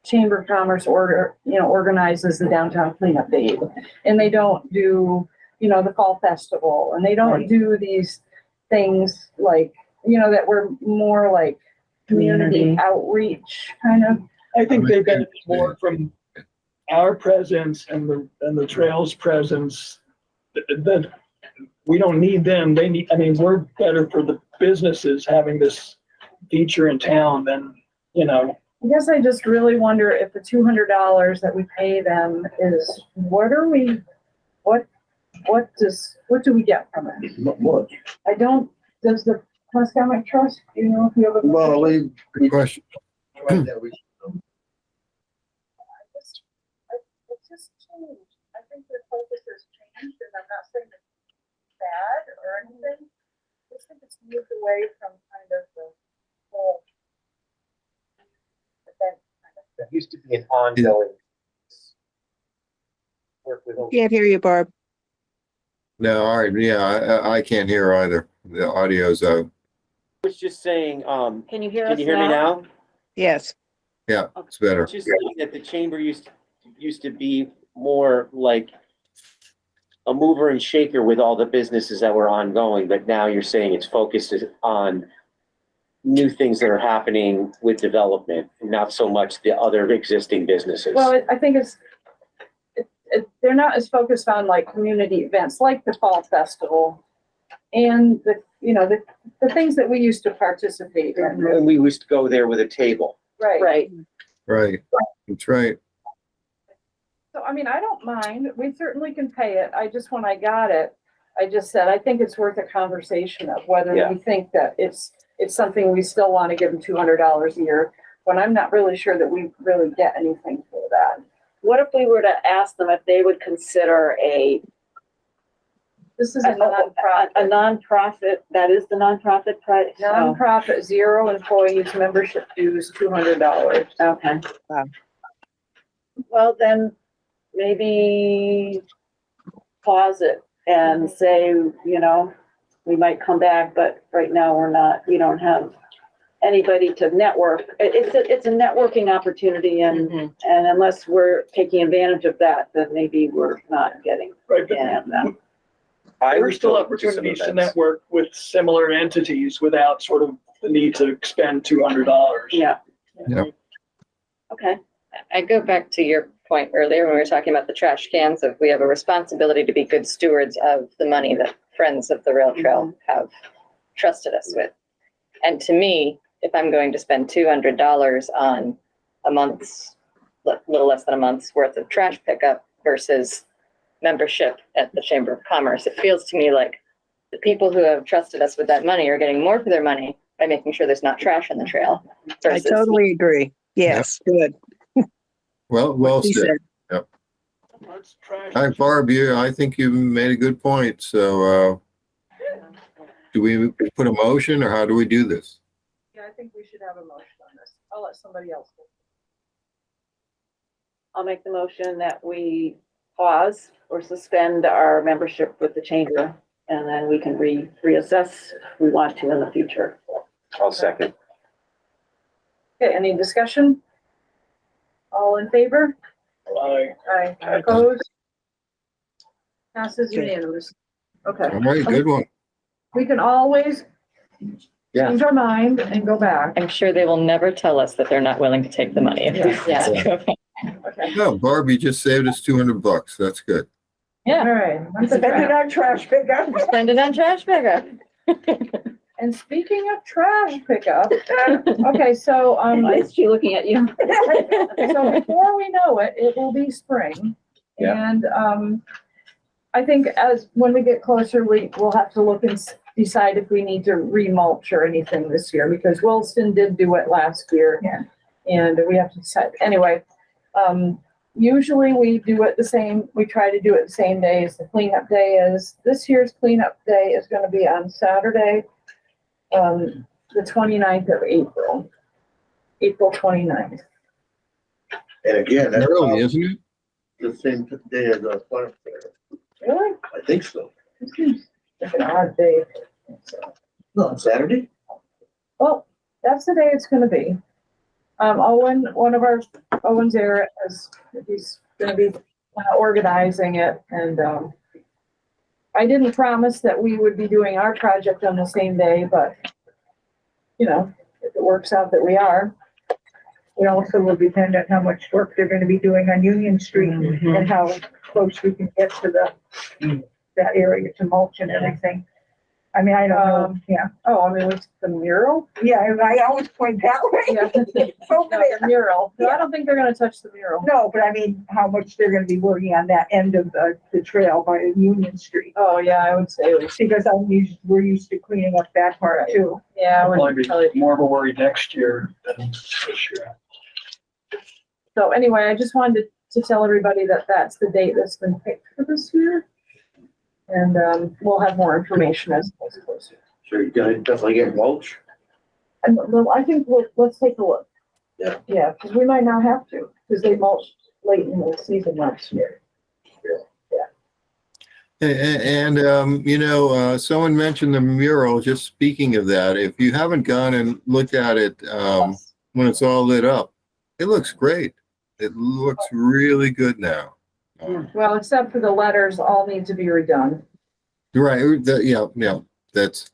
Chamber of Commerce organizes the downtown cleanup day. And they don't do, the fall festival, and they don't do these things like, that were more like community outreach kind of. I think they benefit more from our presence and the trails presence. That we don't need them. We're better for the businesses having this feature in town than, I guess I just really wonder if the $200 that we pay them is, what do we get from it? Does the Plaskemit Trust, if you have a. Well, Good question. It's just changed. I think their focus has changed, and I'm not saying it's bad or anything. I just think it's moved away from kind of the whole event kind of It thing. used to be an ongoing work with. Can't hear you, Barb. No, all right, yeah, I can't hear either. The audio's out. I was just saying, can you hear can us you hear me now? Yes. Yeah, it's better. Just saying that the chamber used to be more like a mover and shaker with all the businesses that were ongoing, but now you're saying it's focused on new things that are happening with development, not so much the other existing businesses. Well, I think they're not as focused on like community events like the fall festival and the things that we used to participate in. And we used to go there with a table. Right. Right. Right, that's right. So, I mean, I don't mind. We certainly can pay it. I just, when I got it, I just said, I think it's worth a conversation of whether Yeah. we think that it's something we still want to give them $200 a year, when I'm not really sure that we really get anything for that. What if we were to ask them if they would consider This is a nonprofit. a nonprofit, that is the nonprofit price? Oh, Nonprofit, 0 employees, membership dues, $200. okay. Wow. Well, then maybe pause it and say, you know, we might come back, but right now we don't have anybody to network. It's a networking opportunity and unless we're taking advantage of that, then maybe we're not getting Right, but any of that. there's still opportunities to network with similar entities without sort of the need to expend $200. Yeah. Yeah. Okay. I go back to your point earlier when we were talking about the trash cans, of we have a responsibility to be good stewards of the money that Friends of the Rail Trail have trusted us with. And to me, if I'm going to spend $200 on a month's, little less than a month's worth of trash pickup versus membership at the Chamber of Commerce, it feels to me like the people who have trusted us with that money are getting more for their money by making sure there's not trash on the trail. I versus- totally agree. Yes, good. Well What she said. said. That's trash. All right, Barb, I think you made a good point. So, do we put a motion or how do we do this? Yeah, I think we should have a motion on this. I'll let somebody else. I'll make the motion that we pause or suspend our membership with the chamber, and then we can reassess if we want to in the future. I'll second. Okay, any discussion? All in favor? Aye. Aye. Aye. Opposed? Passes Okay. unanimous. Okay, All right, good one. we can always Yeah. change our mind and go back. I'm sure they will never tell us that they're not willing to take the money. if we Yeah. want to go back. Okay, No, Barb, you just saved us $200. That's good. all right. That's a Spend it wrap. on trash pickup. Spend it on trash pickup. And speaking of trash pickup, okay, so, Why is she looking at you? so before we know it, it will be spring. Yeah. And, I think when we get closer, we'll have to look and decide if we need to remulch or anything this year, because Wilson did do it last year. Yeah. And we have to decide, anyway, usually we do it we try to do it the same day as the cleanup day is. This year's cleanup day is gonna be on Saturday, the 29th of April, April 29th. And again, that's Early, isn't it? the same day as the farm fair. Really? I think so. It seems like an odd day. So, No, on Saturday? well, that's the day it's gonna be. Owen's there, he's gonna be organizing it, and, I didn't promise that we would be doing our project on the same day, but, you know, if it works out that we are. It also will depend on how much work they're gonna be doing on Union Street and how close we can get to that area to mulch and everything. I mean, I don't know, yeah. Oh, I mean, it's the mural? Yeah, I always point that way. Yeah. It's over No, there. the mural. No, I don't think they're gonna touch the mural. No, but I mean, how much they're gonna be working on that end of the trail by Union Street. Oh, yeah, I would say it was, Because we're used to cleaning up that part too. yeah, we're Probably probably. be more of a worry next year than this year. So anyway, I just wanted to tell everybody that that's the date that's been picked for this year. And, we'll have more information as it goes closer. So you're gonna definitely get mulch? And, well, I think let's take a look. Yeah. Yeah, because we might not have to, because they mulched late in the season last year. And someone mentioned the mural. Just speaking of that, if you haven't gone and looked at it when it's all lit up, it looks great. It looks really good now. Well, except for the letters, all need to be redone. Right. Yeah. That's,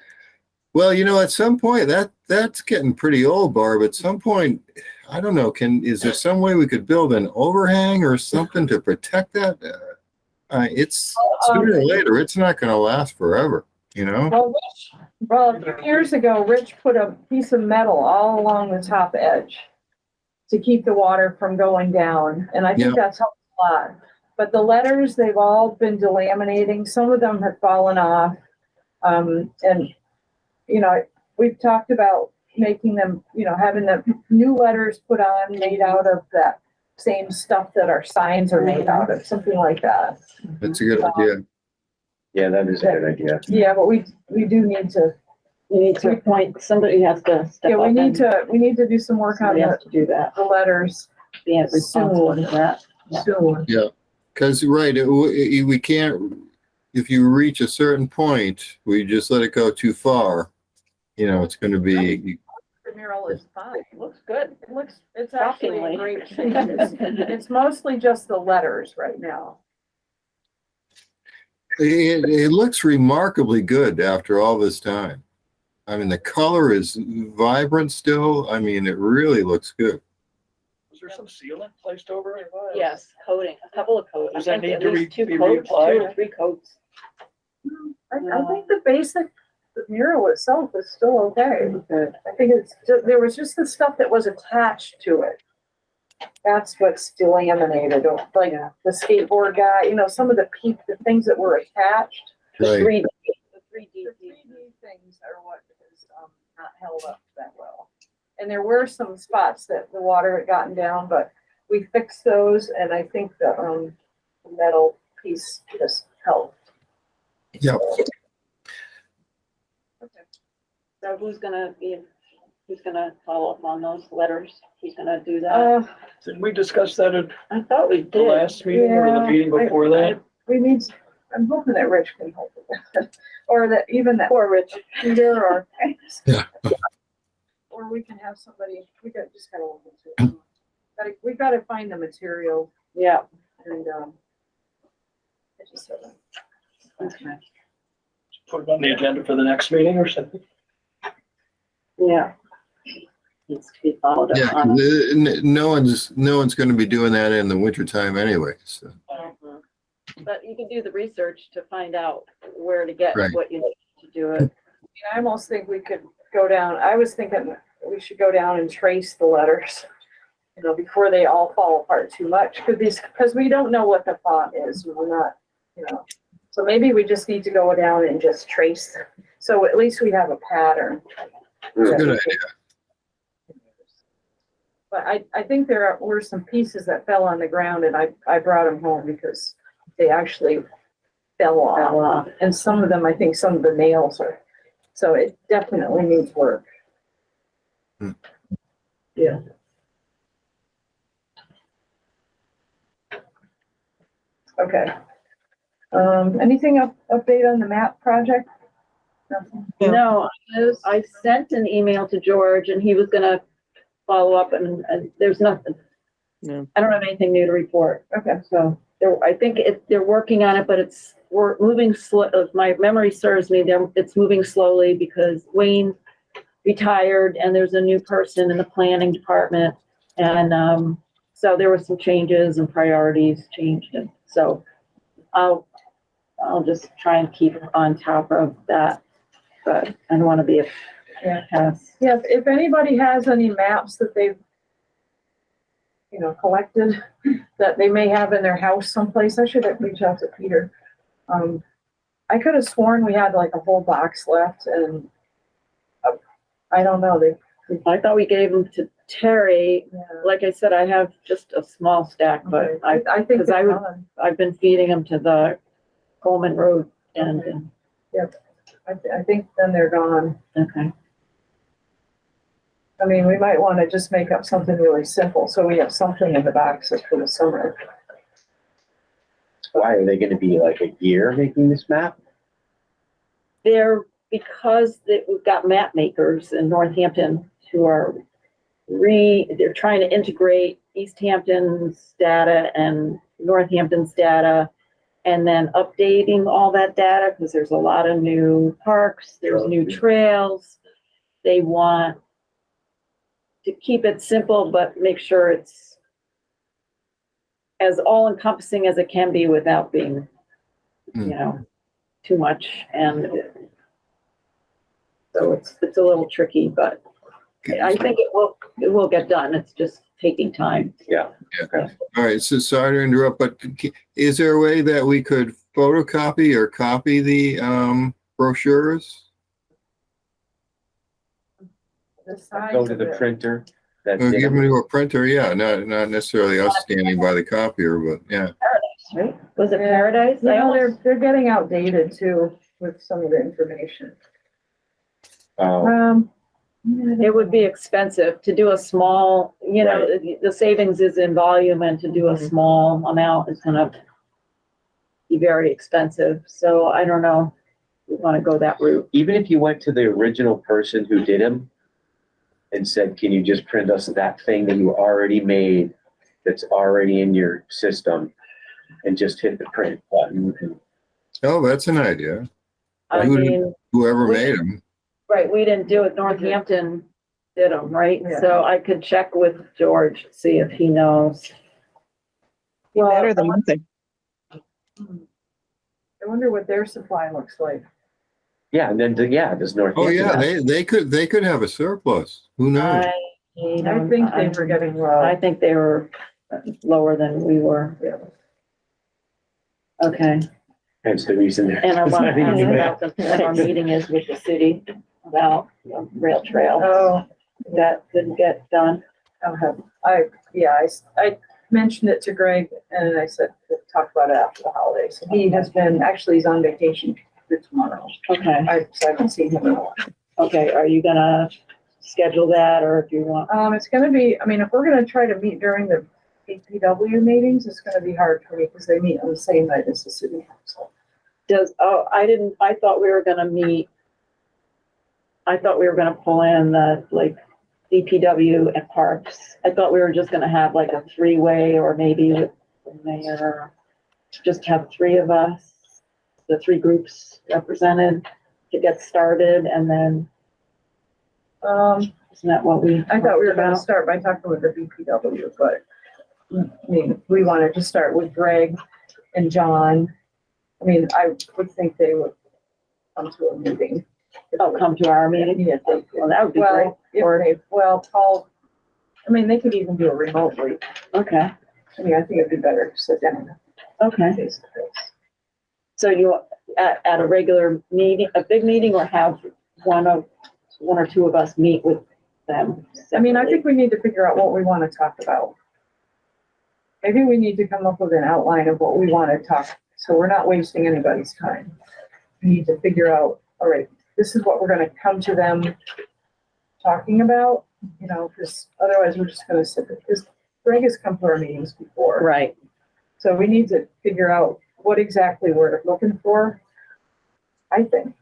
well, at some point that's getting pretty old, Barb. At some point, I don't know, is there some way we could build an overhang or something to protect that? It's sooner or later, it's not going to last forever, Well, a few years ago, Rich put a piece of metal all along the top edge to keep the water from going down. And I think Yeah. that's helped lot. But the letters, they've all been delaminating. Some of them have fallen off. And, you know, we've talked about making them, you know, having the new letters put on, made out of that same stuff that our signs are made out of, something like that. That's a good idea. Yeah, that is a good idea. Yeah, but we do need to, You need to appoint, somebody has to step yeah, up. we need to do some work on Somebody has to do that, the letters be responsible for that. Yeah. soon. Because, right, we can't, if you reach a certain point, we just let it go too far, you know, it's going to be, The mural is fine. Looks good. It's actually in Shockingly. great shape. It's mostly just the letters right now. it looks remarkably good after all this time. I mean, the color is vibrant still. I mean, it really looks good. Was there some sealant placed over it? Yes, coating, a couple of coats. Does that I think need at to least two be coats, reapplied? 2 or 3 coats. I think the basic mural itself is still okay. I think it's just, there was just the stuff that was attached to it. That's what's delaminated, or like the skateboard guy, you know, some of the things that were attached. Right. 3D. The 3D things are what is not held up that well. And there were some spots that the water had gotten down, but we fixed those, and I think the metal piece just helped. Yep. Okay. So who's gonna follow up on those letters? Who's gonna do that? Didn't we discuss that at I thought we the did. last meeting or the meeting before that? We need, I'm hoping that Rich can help with that, or that even that Poor Rich. Peter, or. Yeah. Or we can have somebody, just gotta look into it. We gotta find the material Yeah. and, I just, Okay. Put it on the agenda for the next meeting or something? Yeah. Needs to be followed Yeah, up on. no one's going to be doing that in the wintertime anyway. So, Mhm. But you can do the research to find out where to get Right. what you need to do it. I almost think we could go down, I was thinking we should go down and trace the letters, you know, before they all fall apart too much, because we don't know what the font is, we're not, you know. So maybe we just need to go down and just trace, so at least we have a pattern. it's a good idea. But I think there were some pieces that fell on the ground, and I brought them home because they actually fell off. And some of them, I think some of the nails are, so it definitely needs work. Hmm. Yeah. Okay. Anything update on the map project? Nothing? No, I sent an email to George and he was gonna follow up and there's nothing. No. I don't have anything new to report. Okay. So I think they're working on it, but we're moving slow. If my memory serves me, it's moving slowly because Wayne retired and there's a new person in the planning department. And, so there were some changes and priorities changed. And so I'll just try and keep on top of that, but I don't want to be a pass. Yeah, if anybody has any maps that they've, you know, collected that they may have in their house someplace, I should reach out to Peter. I could have sworn we had like a whole box left, and I don't know, I thought we gave them to Terry. yeah. Like I said, I have just a small stack, but I think 'cause I they're would- gone. I've been feeding them to the Coleman Road and, I think then they're gone. okay. I mean, we might want to just make up something really simple, so we have something in the box for the summer. Why, are they gonna be like a year making this map? Because we've got map makers in Northampton who are they're trying to integrate Easthampton's data and Northampton's data and then updating all that data because there's a lot of new parks, there's new trails. They want to keep it simple, but make sure it's as all encompassing as it can be without being, you know, too much. And so it's a little tricky, but I think it will get done. It's just taking time. Yeah. All right, so sorry to interrupt, but is there a way that we could photocopy or copy the brochures? Go to the printer. That Or did give them. them to a printer, yeah, not necessarily us standing by the copier, but yeah. Right? Was it Paradise? You I know, almost, they're getting outdated too with some of the information. Oh, it would be expensive to do a small, you know, the savings is in volume and to do a small amount is gonna be very expensive. So I don't know. We want to go that route. even if you went to the original person who did them and said, can you just print us that thing that you already made that's already in your system and just hit the print button? And Oh, that's an idea. I Who- mean, Whoever We- made them. right, we didn't do it. Northampton did them, right? Yeah. So I could check with George, see if he knows. Better than nothing. I wonder what their supply looks like. yeah, and then, does Northampton? Oh, yeah, have- they could have a surplus. Who knows? I think they were getting low. I think they were lower than we were. Yeah. Okay, Hence the reason. and I want to ask Yeah. about when our meeting is with the city about the rail trail. Oh, That didn't get done. I mentioned it to Greg and I said, we'll talk about it after the holidays. He has been, actually, he's on vacation for tomorrow. Okay, So I haven't seen him in a while. okay, are you gonna schedule that or do you want? It's gonna be, I mean, if we're gonna try to meet during the BPW meetings, it's gonna be hard for me because they meet on the same night as the city council. I thought we were gonna meet. I thought we were gonna pull in the, like, DPW and parks. I thought we were just gonna have like a three-way or maybe with the mayor, just have three of us, the three groups represented to get started and then, isn't that what we? I thought we were gonna talked start by talking with the BPW, but I mean, we wanted to start with Greg and John. I mean, I would think they would come to a meeting. about? Oh, come to our meeting? Yeah, they- Well, that would be great. Well, if they, well, Paul, I mean, they could even do it remotely. Okay, I mean, I think it'd be better to sit down okay. face to face. So you, at a regular meeting, a big meeting, or have one or two of us meet with them? I mean, I separately? think we need to figure out what we want to talk about. Maybe we need to come up with an outline of what we want to talk, so we're not wasting anybody's time. We need to figure out, all right, this is what we're gonna come to them talking about, you know, because otherwise we're just gonna sit there, because Greg has come to our meetings before. Right, So we need to figure out what exactly we're looking for, I think.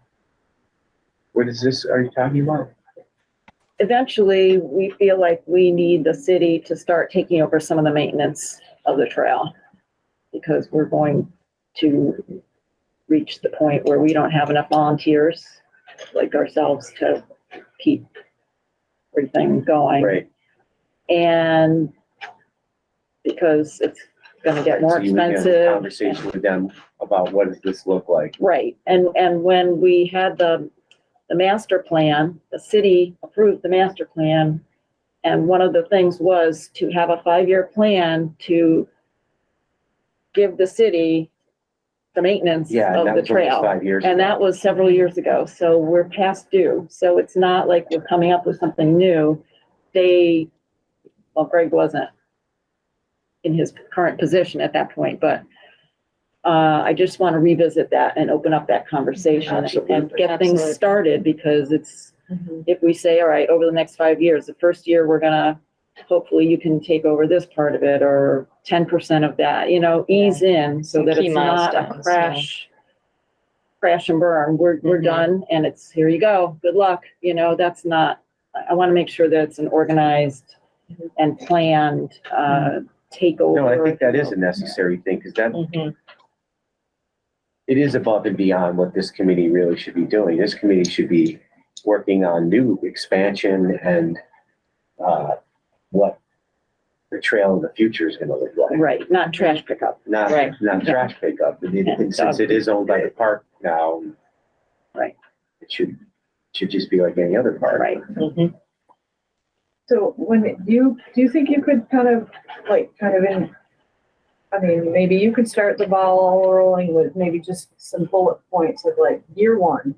What is this, are you talking about? eventually, we feel like we need the city to start taking over some of the maintenance of the trail. Because we're going to reach the point where we don't have enough volunteers like ourselves to keep everything going. Right. And because it's gonna get more So you would have a expensive. conversation with them about what does this look like? Right, and when we had the master plan, the city approved the master plan. And one of the things was to have a 5-year plan to give the city the maintenance Yeah, and of that the was almost trail. 5 years. And ago. that was several years ago, so we're past due. So it's not like we're coming up with something new. Greg wasn't in his current position at that point, but I just want to revisit that and open up that conversation and Absolutely. get things Absolutely. started, because it's, if we say, all right, over the next 5 years, the first year, we're gonna, hopefully you can take over this part of it, or 10% of that, you know, ease in so Some that key it's not a milestones, yeah. crash and burn. We're Mhm. done and it's, here you go, good luck. You know, that's not, I want to make sure that it's an organized and planned, takeover. No, I think that is a necessary thing, because that, it is above and beyond what this committee really should be doing. This committee should be working on new expansion and, what the trail in the future is gonna look like. Right, not trash pickup. Not, Right. not trash pickup, and since it is owned by the park now. Right. It should just be like any other park. Right. So do you think you could kind of I mean, maybe you could start the ball rolling with maybe just some bullet points of like year one,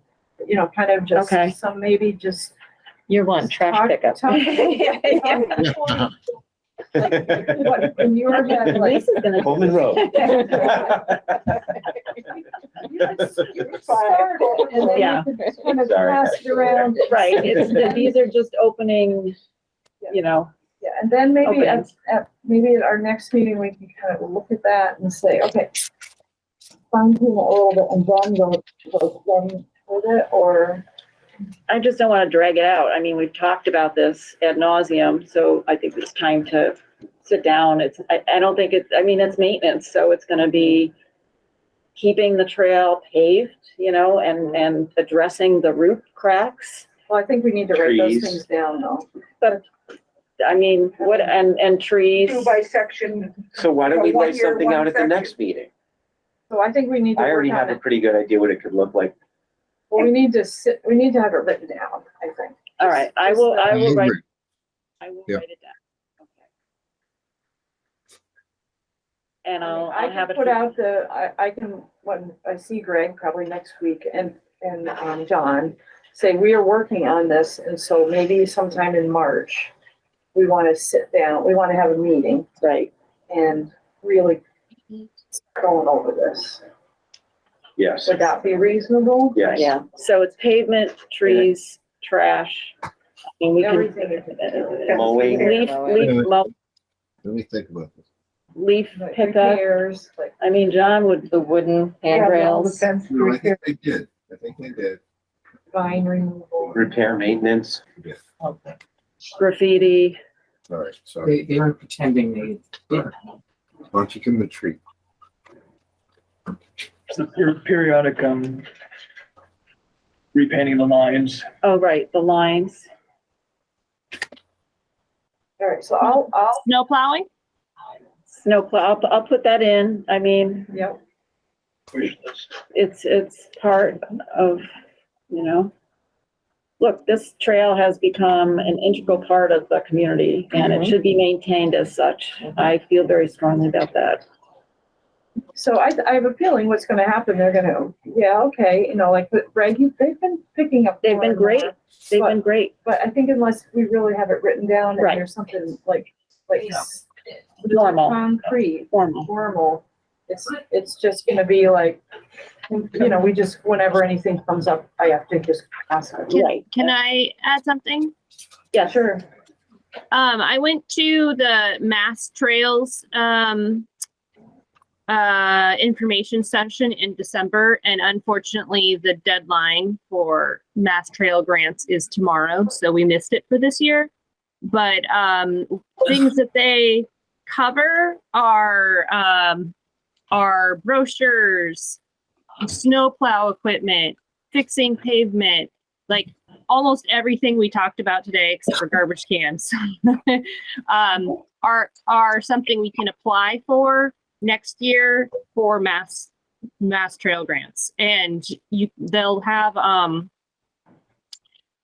kind of just Okay. some, maybe just. Year one, trash talk- pickup. talk- Like, what, in your head, like. Lisa's gonna. Coleman Road. You could start it, and then Yeah. you could just kind of Sorry. pass it around. Right, these are just opening, Yeah, and then maybe Openings. maybe at our next meeting, we can kind of look at that and say, okay, fine tune it a little bit and then go then with it, or. I just don't want to drag it out. I mean, we've talked about this ad nauseum, so I think it's time to sit down. I don't think it's maintenance, so it's gonna be keeping the trail paved, and addressing the root cracks. Well, I think we need to write those Trees. things down, though. But, I mean, and trees. 2 by section. So why don't we One lay year, something one out at the section. next meeting? So I think we need to I already work on have a it. pretty good idea what it could look like. Well, we need to have it written down, I think. All right, I will write it down. Okay. And I'll I have can it. put out I can, when I see Greg, probably next week, and John, say, we are working on this, and so maybe sometime in March, we want to sit down, we want to have a meeting Right, and really start going over this. Yes. Would that be reasonable? Yes. yeah. So it's pavement, trees, trash. I mean, we can. Everything. Mowing. Let me think about this. Leaf Like pickup. repairs, like. I mean, John would, The wooden Yeah, all the handrails. fence No, I repair. think they did. I think they did. Vine removal. Repair, maintenance. graffiti. All right, sorry. They aren't pretending they. Why don't you give them a treat? So periodic, repainting the lines. Oh, right, the lines. All right, so I'll, Snow plowing? Snowplow, I'll put that in. I mean, yep. it's part of, look, this trail has become an integral part of the community and it should be maintained as such. I feel very strongly about that. So I have a feeling what's gonna happen, they're gonna, yeah, okay, like, but Greg, they've been picking up. They've more been and more. great. They've been great. But I think unless we really have it written down and Right. there's something like Normal, concrete, formal. formal, it's just gonna be like, we just, whenever anything comes up, I have to just ask it. Right. Can I add something? Yeah, Sure. I went to the Mass Trails information session in December, and unfortunately, the deadline for Mass Trail grants is tomorrow, so we missed it for this year. But things that they cover are brochures, snowplow equipment, fixing pavement, like almost everything we talked about today, except for garbage cans, are something we can apply for next year for mass trail grants. And they'll have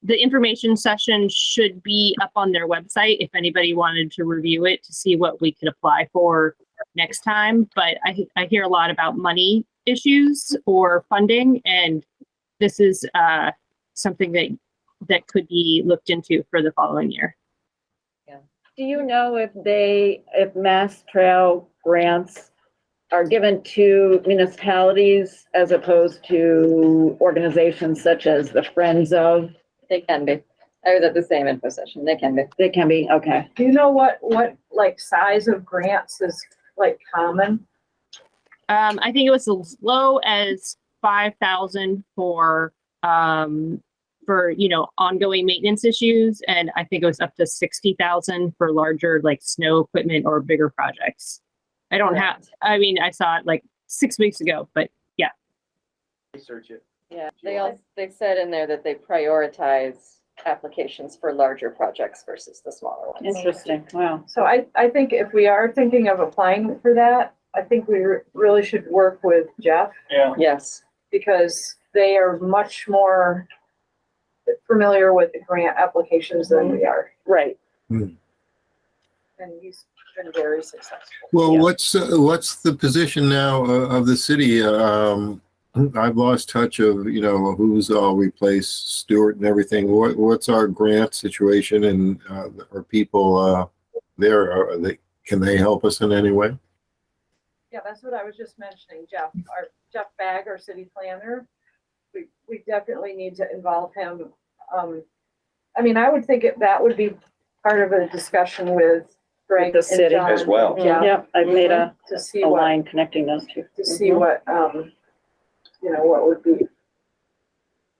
the information session should be up on their website if anybody wanted to review it to see what we could apply for next time. But I hear a lot about money issues or funding, and this is something that could be looked into for the following year. Do you know if Mass Trail grants are given to municipalities as opposed to organizations such as the Friends of? They can be. I was at the same info session. They can be. They can be, okay. Do you know what like size of grants is like common? I think it was as low as 5,000 for ongoing maintenance issues, and I think it was up to 60,000 for larger like snow equipment or bigger projects. I saw it like 6 weeks ago, but yeah. Research it. Yeah, they said in there that they prioritize applications for larger projects versus the smaller ones. Interesting, wow. So I think if we are thinking of applying for that, I think we really should work with Jeff, Yes. because they are much more familiar with the grant applications than we are. Right. And he's been very successful. Well, Yeah. what's the position now of the city? I've lost touch of, who's all replaced Stewart and everything. What's our grant situation, and are people there? Can they help us in any way? Yeah, that's what I was just mentioning, Jeff Bagg, our city planner. We definitely need to involve him. I mean, I would think that would be part of a discussion with Greg the and city. John. As well. Yeah, Yep, I've made a to see a what, line connecting those two. to see what, what would be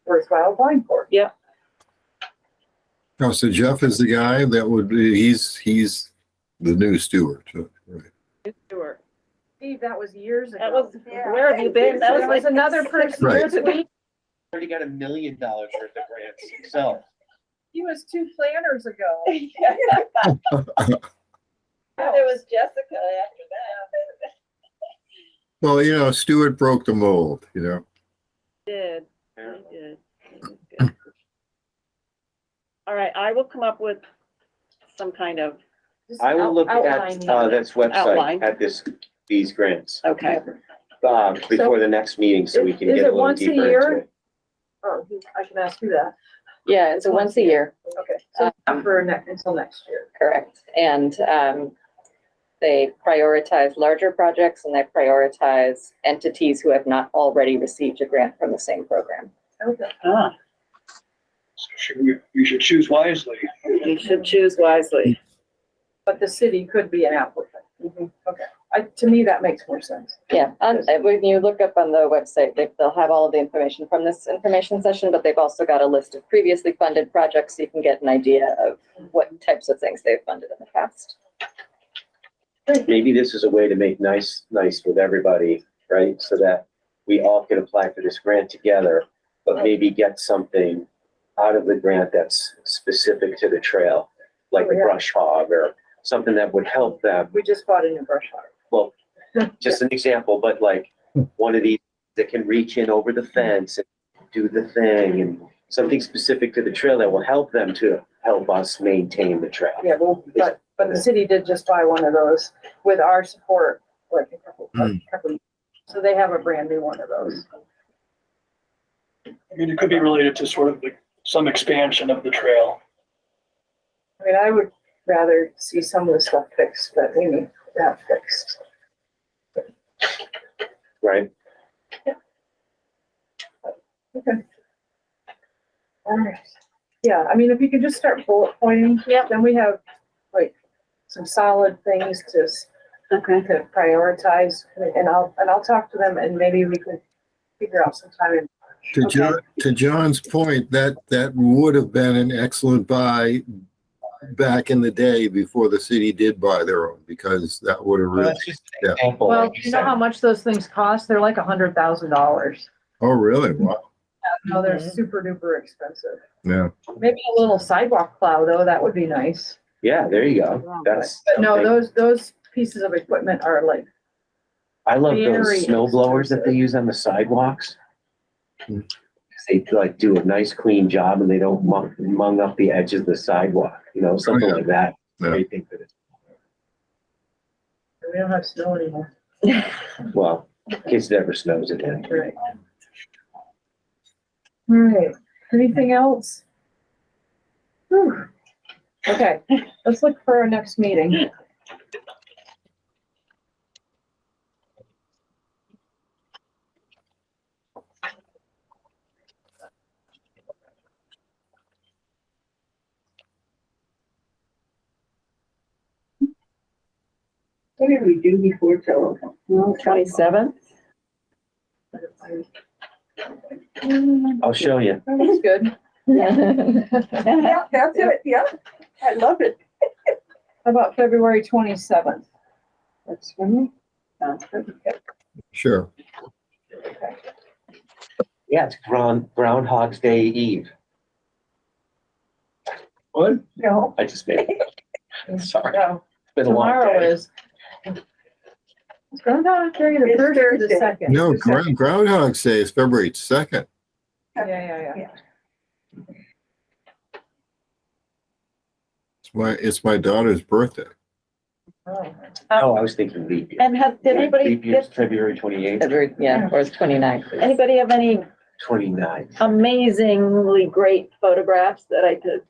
worthwhile applying for. Oh, so Jeff is the guy that would be, he's the new steward. Right. Sure. Steve, that was years ago. That was, Yeah. where have you been? That was There like was another person. Right. Years ago. Already got $1 million worth of grants himself. He was 2 planners ago. There was Jessica after that. Well, Stewart broke the mold, Did. I did. Good. All right, I will come up with some kind of, Just I will look at outline this Outline. website, at these grants, okay. before the next meeting, so we can Is get it a little once a deeper year? into it. Oh, I can ask you that. Yeah, it's a once a year. Okay, so not for until next year. Correct. And they prioritize larger projects and they prioritize entities who have not already received a grant from the same program. Okay. Ah, You should choose wisely. you should choose wisely. But the city could be an applicant. Okay, to me, that makes more sense. Yeah, when you look up on the website, they'll have all of the information from this information session, but they've also got a list of previously funded projects so you can get an idea of what types of things they've funded in the past. Maybe this is a way to make nice with everybody, right? So that we all can apply for this grant together, but maybe get something out of the grant that's specific to the trail, like a brush hog or something that would help them. We just bought a new brush hog. Well, just an example, but like one of these that can reach in over the fence and do the thing, and something specific to the trail that will help them to help us maintain the trail. Yeah, well, but the city did just buy one of those with our support, like a couple. So they have a brand new one of those. I mean, it could be related to sort of like some expansion of the trail. I mean, I would rather see some of the stuff fixed, but we need that fixed. Right? Okay. All right. Yeah, I mean, if you could just start bullet pointing, then we have like some solid things to prioritize, and I'll talk to them, and maybe we could figure out some time. To John's point, that would have been an excellent buy back in the day before the city did buy their own, because that would have Well, really, that's just an example. Well, like you know how much those things cost? They're like $100,000. oh, really? Wow. No, they're super duper expensive. Yeah. Maybe a little sidewalk plow though, that would be nice. Yeah, there you go. That's But no, something. those pieces of equipment are like, I love very those snow blowers that they use on the sidewalks. They like do a nice clean job and they don't mung up the edges of the sidewalk, something like that. Yeah. Great thing for this. we don't have snow anymore. Well, in case it ever snows again. Right. All right, anything else? Whew. Okay, let's look for our next meeting. What did we do before telephone? 27th? I'll show you. That looks good. Yeah, that's it, yeah, I love it. How about February 27th? That's for me. Sounds good. Sure. Yeah, it's Groundhog's Day Eve. What? No. I just made it. Sorry. No, It's been a long tomorrow day. is. It's Groundhog Day, the It's first or the Thursday. second? No, Groundhog's Day is February 2nd. Yeah. It's It's my daughter's birthday. Oh, I was thinking leap year. And did anybody Leap year's get, February 28th, February, yeah, or it's 29th. anybody have any 29th. amazingly great photographs that I could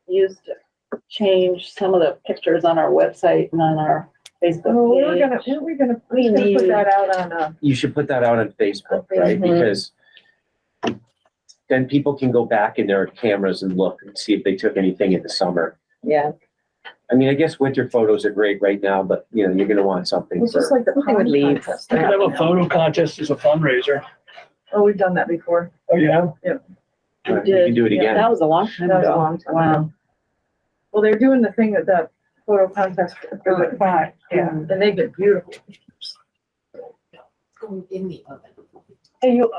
use to change some of the pictures on our website and on our Facebook Oh, we page? were gonna put that out on, You should put that out on Facebook, right? Mhm. Because then people can go back in their cameras and look and see if they took anything in the summer. Yeah. I mean, I guess winter photos are great right now, but you know, you're gonna want something it's just for, like the Something with pond leaves. contest. We could have a photo contest as a fundraiser. Oh, we've done that before. Oh, yeah? you can do it Yeah, again. That was a long time That was a ago. long time Wow. ago. Well, they're doing the thing at the photo contest for the five, Yeah. and they get beautiful.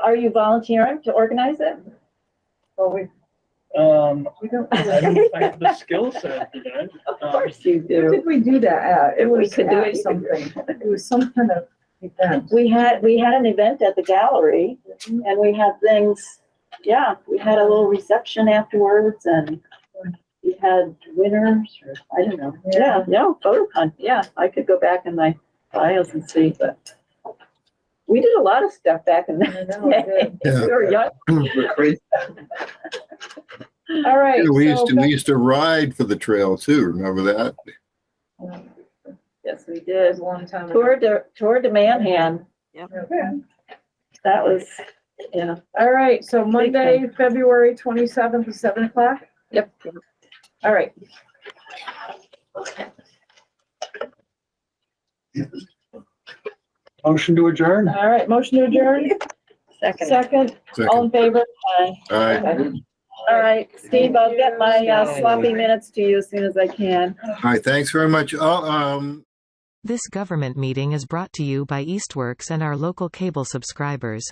Are you volunteering to organize it? Well, we I don't. don't have the skill set for that. Of course you What do. did we do that at? It We was could do at it. something. It was some kind of event. We had an event at the gallery and we had things, yeah, we had a little reception afterwards and we had winners or, I don't know. Yeah, no, photo con, yeah, I could go back in my files and see, but we did a lot of stuff back in I the know, we did. day. We were young. We're crazy. All right. Yeah, we so used to ride for the trail too. Remember that? Yes, we It did. was a long time ago. Tour de Manhan. Okay. That was, yeah. All right, so Monday, February 27th at 7:00. Yep. All right. Motion to adjourn? All right, motion to adjourn. Second. Second, all in favor? Aye. All right. All right, Steve, I'll get my sloppy minutes to you as soon as I can. All right. Thanks very much. Oh, This government meeting is brought to you by Eastworks and our local cable subscribers.